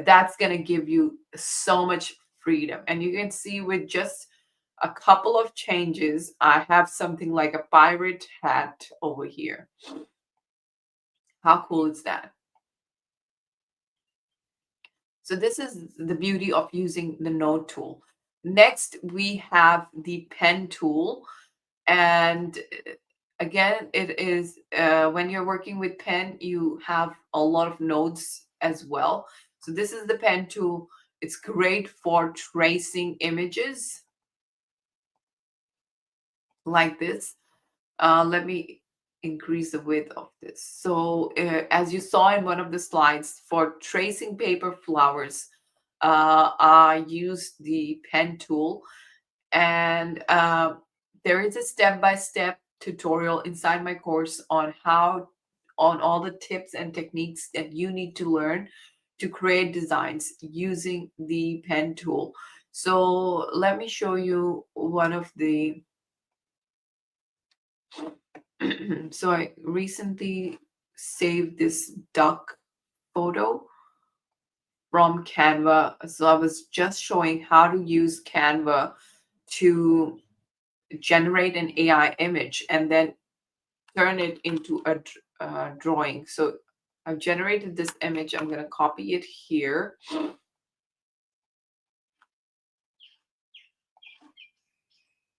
That's going to give you so much freedom. And you can see with just a couple of changes, I have something like a pirate hat over here. How cool is that? So this is the beauty of using the node tool. Next, we have the pen tool. And again, it is when you're working with pen, you have a lot of nodes as well. So this is the pen tool. It's great for tracing images like this. Let me increase the width of this. So as you saw in one of the slides, for tracing paper flowers, I use the pen tool, and there is a step-by-step tutorial inside my course on all the tips and techniques that you need to learn to create designs using the pen tool. So let me show you one of the so I recently saved this duck photo from Canva. So I was just showing how to use Canva to generate an AI image and then turn it into a drawing. So I've generated this image. I'm going to copy it here.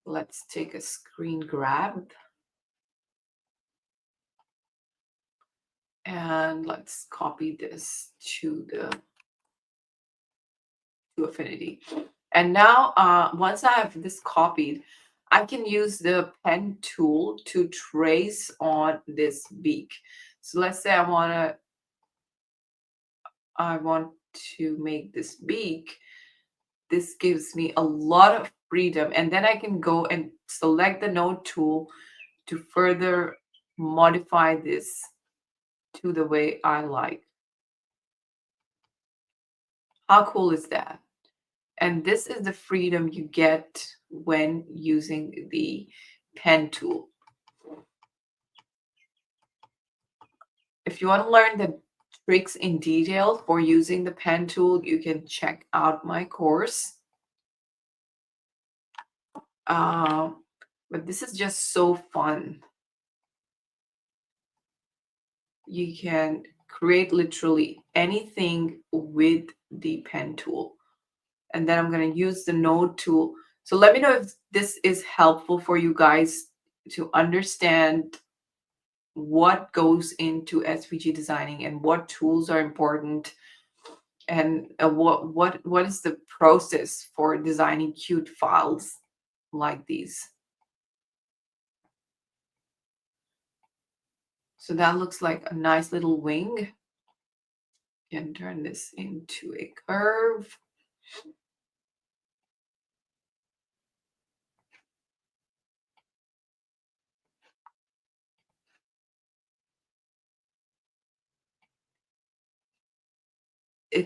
Let's take a screen grab. And let's copy this to Affinity. And now, once I have this copied, I can use the pen tool to trace on this beak. So let's say I want to make this beak. This gives me a lot of freedom, and then I can go and select the node tool to further modify this to the way I like. How cool is that? And this is the freedom you get when using the pen tool. If you want to learn the tricks in detail for using the pen tool, you can check out my course. But this is just so fun. You can create literally anything with the pen tool. And then I'm going to use the node tool. So let me know if this is helpful for you guys to understand what goes into SVG designing and what tools are important, and what is the process for designing cute files like these. So that looks like a nice little wing. You can turn this into a curve.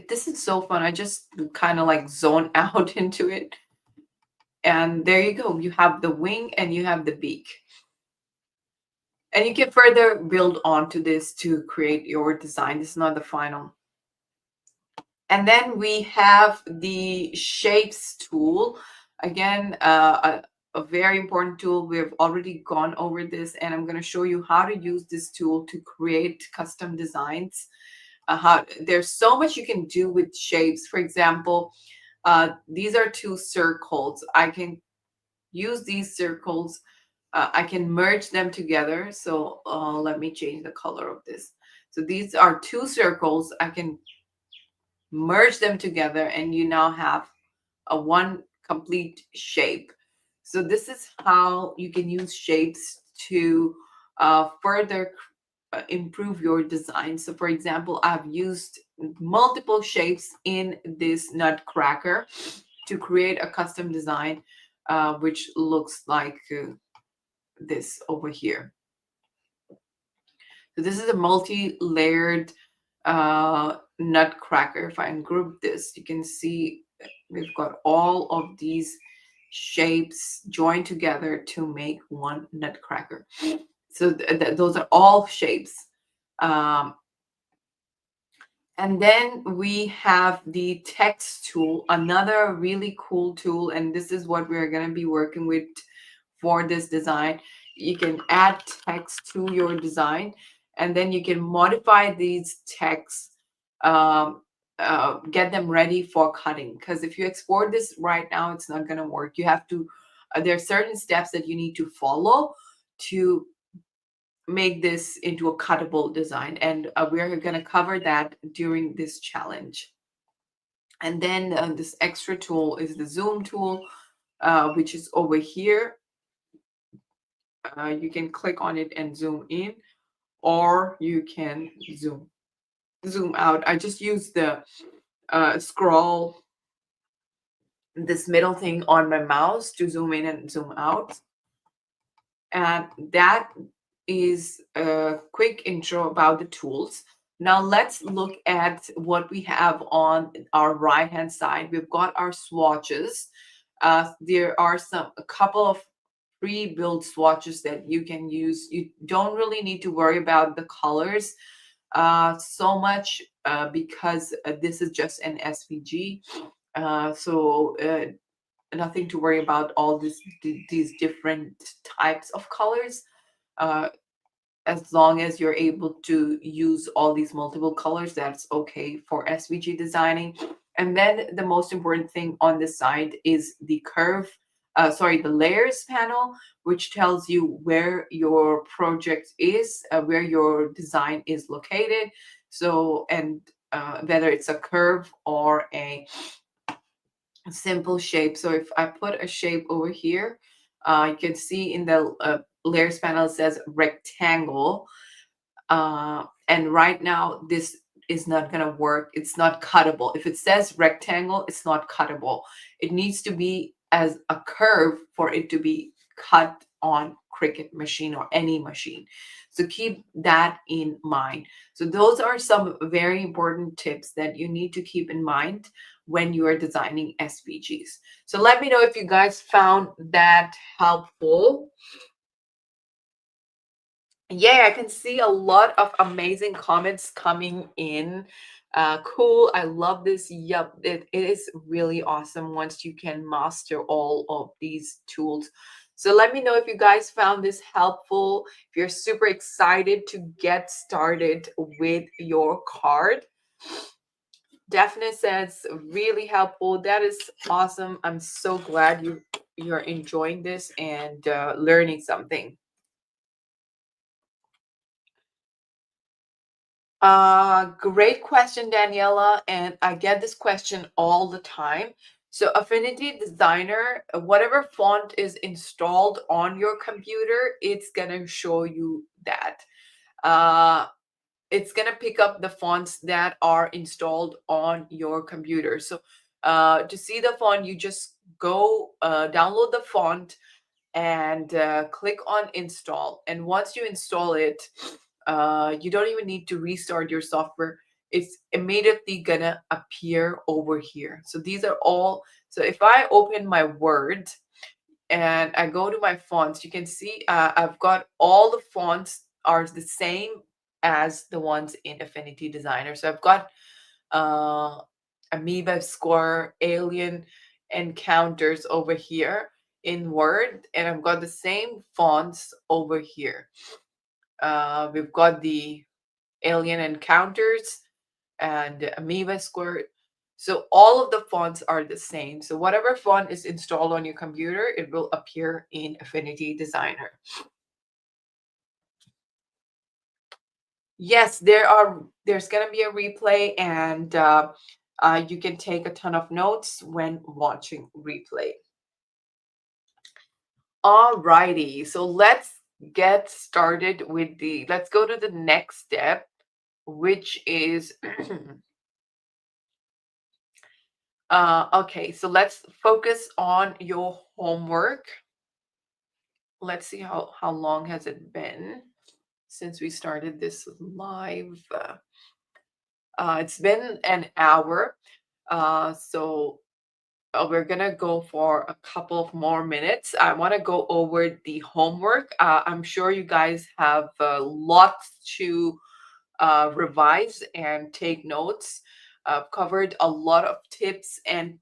This is so fun. I just kind of like zone out into it. And there you go. You have the wing and you have the beak. And you can further build onto this to create your design. This is not the final. And then we have the shapes tool. Again, a very important tool. We've already gone over this, and I'm going to show you how to use this tool to create custom designs. There's so much you can do with shapes. For example, these are two circles. I can use these circles. I can merge them together. So let me change the color of this. So these are two circles. I can merge them together, and you now have a one complete shape. So this is how you can use shapes to further improve your design. So for example, I've used multiple shapes in this nutcracker to create a custom design, which looks like this over here. So this is a multi-layered nutcracker. If I group this, you can see we've got all of these shapes joined together to make one nutcracker. So those are all shapes. Um, and then we have the text tool, another really cool tool. And this is what we're going to be working with for this design. You can add text to your design, and then you can modify these texts, um, get them ready for cutting. Because if you export this right now, it's not going to work. You have to, there are certain steps that you need to follow to make this into a cuttable design. And we're going to cover that during this challenge. And then this extra tool is the zoom tool, which is over here. You can click on it and zoom in, or you can zoom out. I just use the scroll, this middle thing on my mouse to zoom in and zoom out. And that is a quick intro about the tools. Now let's look at what we have on our right hand side. We've got our swatches. There are a couple of pre-built swatches that you can use. You don't really need to worry about the colors so much because this is just an SVG. So nothing to worry about all these different types of colors. Uh, as long as you're able to use all these multiple colors, that's okay for SVG designing. And then the most important thing on this side is the the layers panel, which tells you where your project is, where your design is located. So, and whether it's a curve or a simple shape. So if I put a shape over here, you can see in the layers panel it says rectangle. And right now this is not going to work. It's not cuttable. If it says rectangle, it's not cuttable. It needs to be as a curve for it to be cut on Cricut machine or any machine. So keep that in mind. So those are some very important tips that you need to keep in mind when you are designing SVGs. So let me know if you guys found that helpful. Yeah, I can see a lot of amazing comments coming in. Cool. I love this. Yep, it is really awesome once you can master all of these tools. So let me know if you guys found this helpful, if you're super excited to get started with your card. Definite says really helpful. That is awesome. I'm so glad you're enjoying this and learning something. Great question, Daniela. And I get this question all the time. So, Affinity Designer, whatever font is installed on your computer, it's going to show you that. Uh, it's going to pick up the fonts that are installed on your computer. So, to see the font, you just go download the font and click on install. And once you install it, you don't even need to restart your software. It's immediately gonna appear over here. So these are all, so if I open my Word and I go to my fonts, you can see I've got all the fonts are the same as the ones in Affinity Designer. So I've got amoeba square, alien encounters over here in Word, and I've got the same fonts over here. We've got the alien encounters and amoeba square. So all of the fonts are the same. So whatever font is installed on your computer, it will appear in Affinity Designer. Yes, there's gonna be a replay, and you can take a ton of notes when watching replay. Alrighty, so let's get started with let's go to the next step, which is okay, so let's focus on your homework. Let's see how long has it been since we started this live. It's been an hour, so we're gonna go for a couple of more minutes. I want to go over the homework. I'm sure you guys have lots to revise and take notes. I've covered a lot of tips and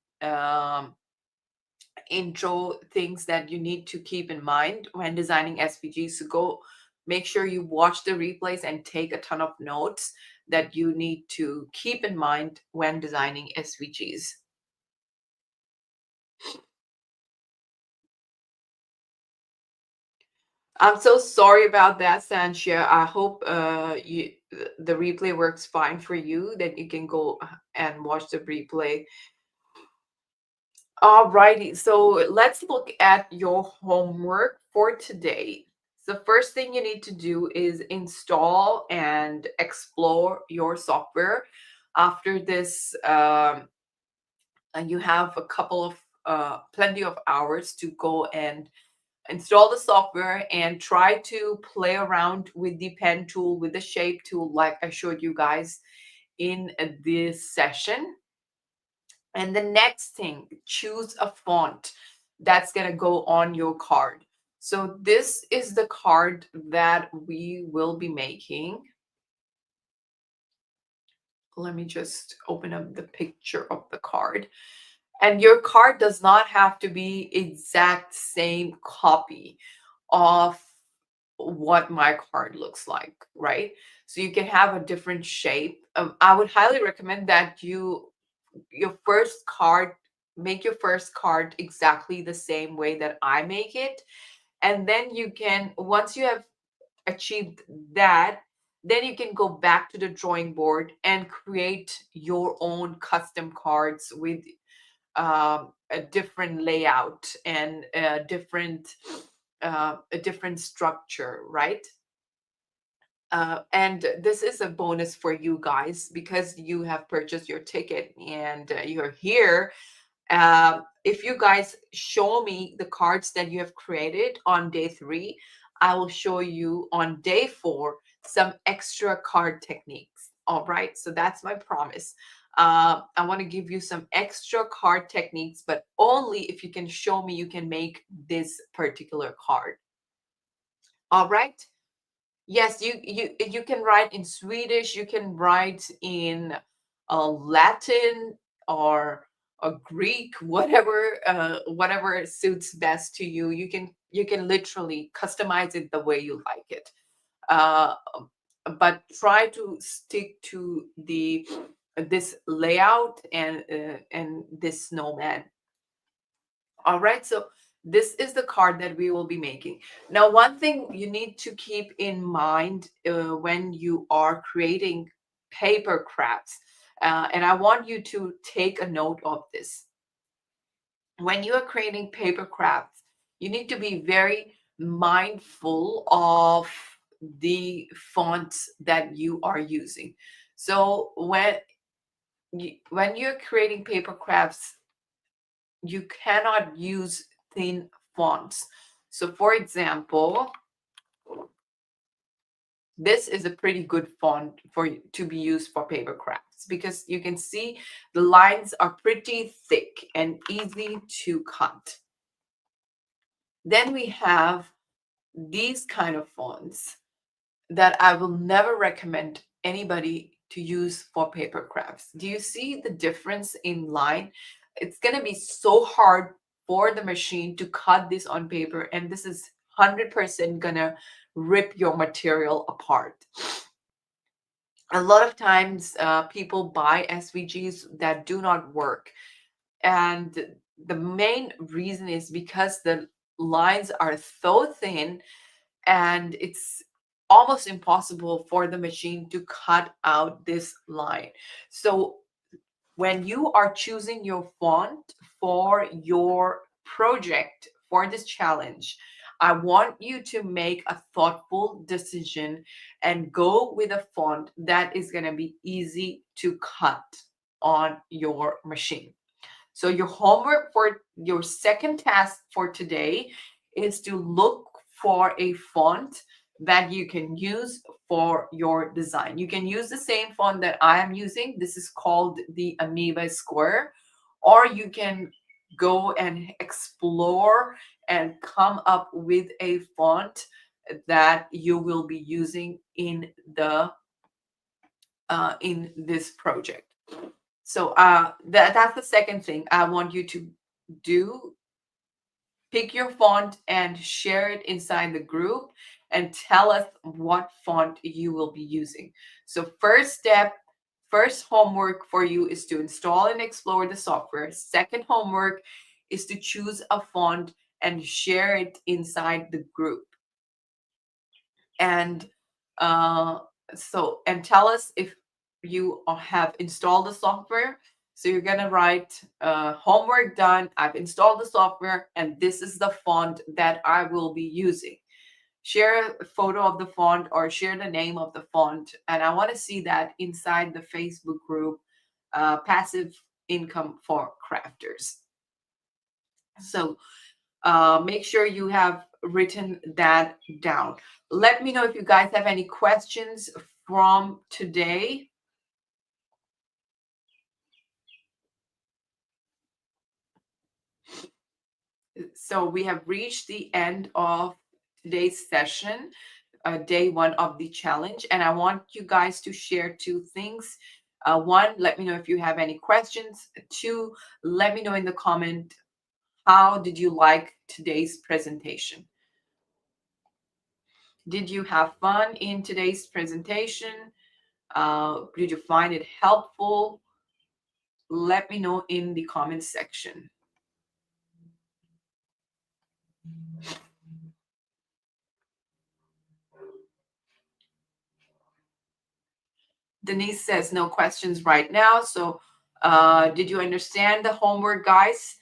intro things that you need to keep in mind when designing SVGs. So go make sure you watch the replays and take a ton of notes that you need to keep in mind when designing SVGs. I'm so sorry about that, Sanchia. I hope the replay works fine for you, that you can go and watch the replay. Alrighty, so let's look at your homework for today. The first thing you need to do is install and explore your software. After this, you have a couple of plenty of hours to go and install the software and try to play around with the pen tool, with the shape tool, like I showed you guys in this session. And the next thing, choose a font that's going to go on your card. So this is the card that we will be making. Let me just open up the picture of the card. And your card does not have to be exact same copy of what my card looks like, right? So you can have a different shape. I would highly recommend that your first card, make your first card exactly the same way that I make it. And then you can, once you have achieved that, then you can go back to the drawing board and create your own custom cards with a different layout and a different structure, right? And this is a bonus for you guys because you have purchased your ticket and you're here. If you guys show me the cards that you have created on day 3, I will show you on day 4 some extra card techniques. All right, so that's my promise. I want to give you some extra card techniques, but only if you can show me you can make this particular card. All right. Yes, you can write in Swedish, you can write in Latin or Greek, whatever suits best to you. You can literally customize it the way you like it. Uh, but try to stick to this layout and this snowman. All right, so this is the card that we will be making. Now, one thing you need to keep in mind when you are creating paper crafts, and I want you to take a note of this. When you are creating paper crafts, you need to be very mindful of the fonts that you are using. So when you're creating paper crafts, you cannot use thin fonts. So for example, this is a pretty good font to be used for paper crafts because you can see the lines are pretty thick and easy to cut. Then we have these kind of fonts that I will never recommend anybody to use for paper crafts. Do you see the difference in line? It's going to be so hard for the machine to cut this on paper, and this is 100% going to rip your material apart. A lot of times people buy SVGs that do not work, and the main reason is because the lines are so thin and it's almost impossible for the machine to cut out this line. So when you are choosing your font for your project, for this challenge, I want you to make a thoughtful decision and go with a font that is going to be easy to cut on your machine. So your homework for your second task for today is to look for a font that you can use for your design. You can use the same font that I am using. This is called the Amoeba Square, or you can go and explore and come up with a font that you will be using in the in this project. So that's the second thing I want you to do. Pick your font and share it inside the group and tell us what font you will be using. So first homework for you is to install and explore the software. Second homework is to choose a font and share it inside the group. And and tell us if you have installed the software. So you're gonna write homework done, I've installed the software, and this is the font that I will be using. Share a photo of the font or share the name of the font, and I want to see that inside the Facebook group, Passive Income for Crafters. So make sure you have written that down. Let me know if you guys have any questions from today. So we have reached the end of today's session, day one of the challenge, and I want you guys to share two things. One, let me know if you have any questions. Two, let me know in the comment, how did you like today's presentation? Did you have fun in today's presentation? Did you find it helpful? Let me know in the comments section. Denise says no questions right now. So did you understand the homework, guys?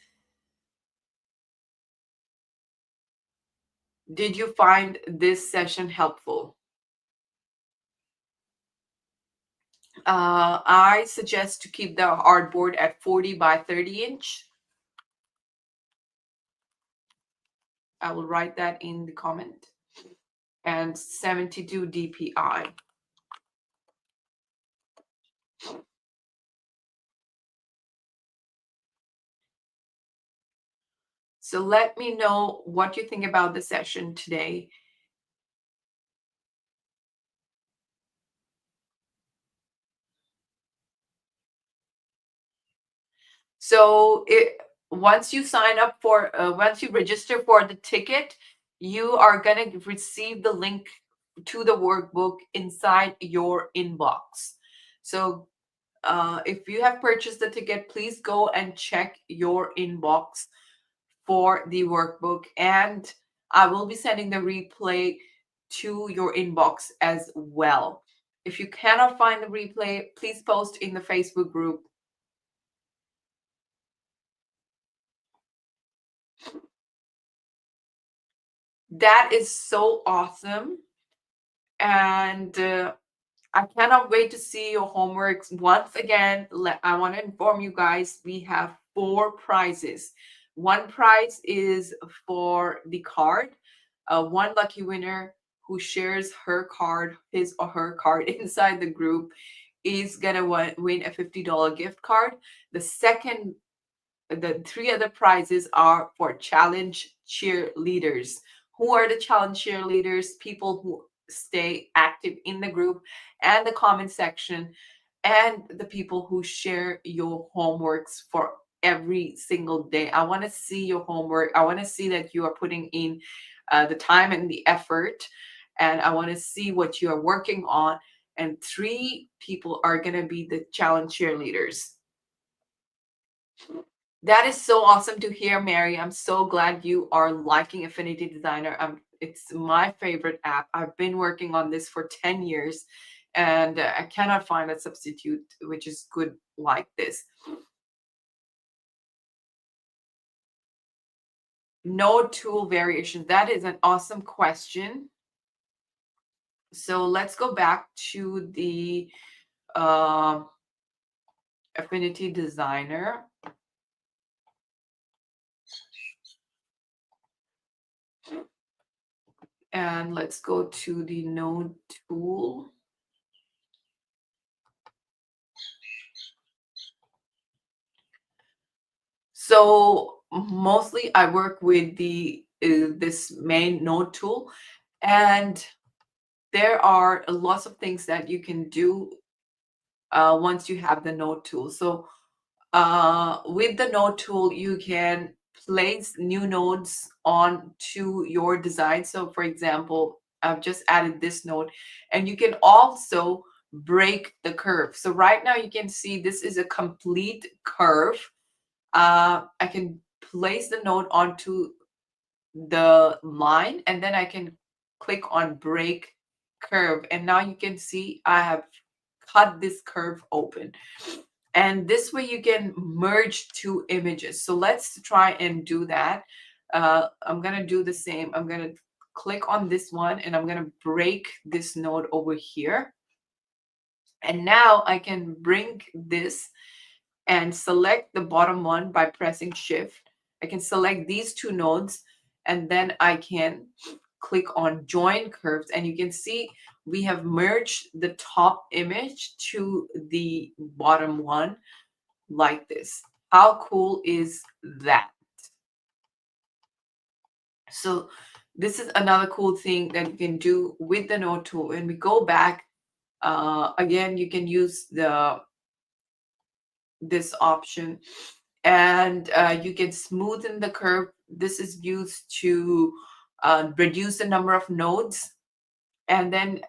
Did you find this session helpful? I suggest to keep the artboard at 40 by 30 inch. I will write that in the comment. And 72 DPI. So let me know what you think about the session today. So once you sign up for, once you register for the ticket, you are going to receive the link to the workbook inside your inbox. So if you have purchased the ticket, please go and check your inbox for the workbook, and I will be sending the replay to your inbox as well. If you cannot find the replay, please post in the Facebook group. That is so awesome. And I cannot wait to see your homeworks. Once again, I want to inform you guys, we have 4 prizes. One prize is for the card. One lucky winner who shares his or her card inside the group is going to win a $50 gift card. The 3 other prizes are for challenge cheerleaders. Who are the challenge cheerleaders? People who stay active in the group and the comment section. and the people who share your homeworks for every single day. I want to see your homework. I want to see that you are putting in the time and the effort, and I want to see what you are working on. And 3 people are going to be the challenge cheerleaders. That is so awesome to hear, Mary. I'm so glad you are liking Affinity Designer. It's my favorite app. I've been working on this for 10 years, and I cannot find a substitute which is good like this. No tool variation. That is an awesome question. So let's go back to the uh, Affinity Designer. And let's go to the node tool. So mostly I work with the this main node tool, and there are lots of things that you can do once you have the node tool. So with the node tool, you can place new nodes onto your design. So for example, I've just added this node, and you can also break the curve. So right now you can see this is a complete curve. I can place the node onto the line, and then I can click on break curve. And now you can see I have cut this curve open. And this way you can merge 2 images. So let's try and do that. I'm going to do the same. I'm going to click on this one, and I'm going to break this node over here. And now I can bring this and select the bottom one by pressing shift. I can select these 2 nodes, and then I can click on join curves, and you can see we have merged the top image to the bottom one like this. How cool is that? So this is another cool thing that you can do with the node tool. When we go back, again, you can use this option, and you can smoothen the curve. This is used to reduce the number of nodes. And then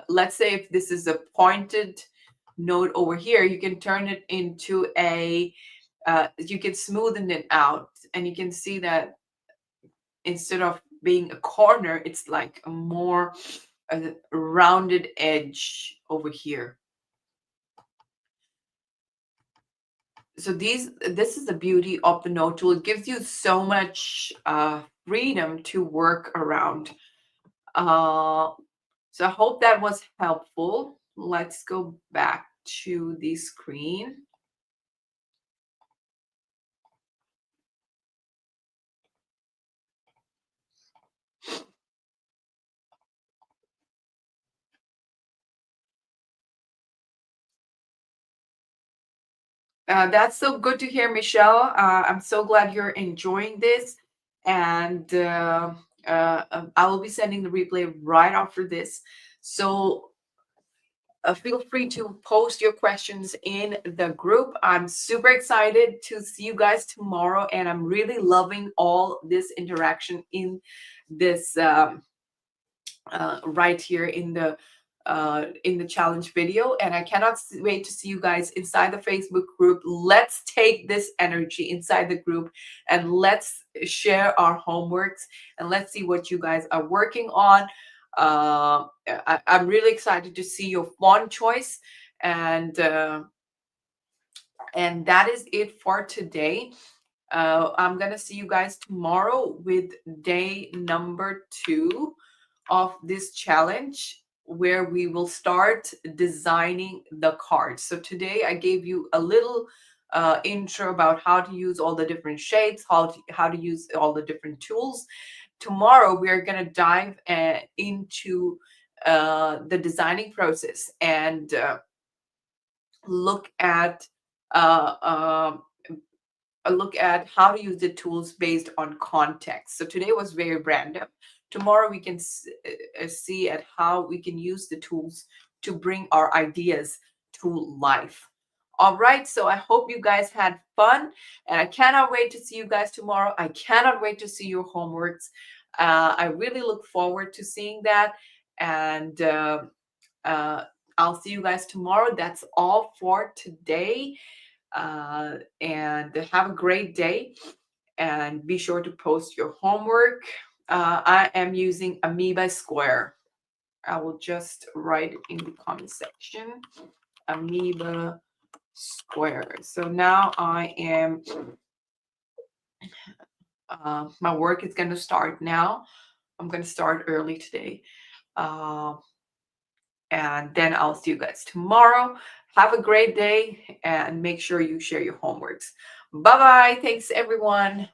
let's say if this is a pointed node over here, you can turn it into a you can smoothen it out, and you can see that instead of being a corner, it's like a more rounded edge over here. So this is the beauty of the node tool. It gives you so much freedom to work around. So I hope that was helpful. Let's go back to the screen. That's so good to hear, Michelle. I'm so glad you're enjoying this. And I will be sending the replay right after this. So feel free to post your questions in the group. I'm super excited to see you guys tomorrow, and I'm really loving all this interaction in this right here in the challenge video. And I cannot wait to see you guys inside the Facebook group. Let's take this energy inside the group, and let's share our homeworks, and let's see what you guys are working on. I'm really excited to see your font choice, and that is it for today. I'm gonna see you guys tomorrow with day number 2 of this challenge, where we will start designing the cards. So today I gave you a little intro about how to use all the different shapes, how to use all the different tools. Tomorrow we are going to dive into the designing process, and look at uh, look at how to use the tools based on context. So today was very random. Tomorrow we can see at how we can use the tools to bring our ideas to life. All right, so I hope you guys had fun, and I cannot wait to see you guys tomorrow. I cannot wait to see your homeworks. I really look forward to seeing that, and uh, I'll see you guys tomorrow. That's all for today, and have a great day, and be sure to post your homework. I am using Amoeba Square. I will just write it in the comment section. Amoeba Square. So now I am, my work is going to start now. I'm going to start early today. Uh, and then I'll see you guys tomorrow. Have a great day and make sure you share your homeworks. Bye-bye. Thanks, everyone.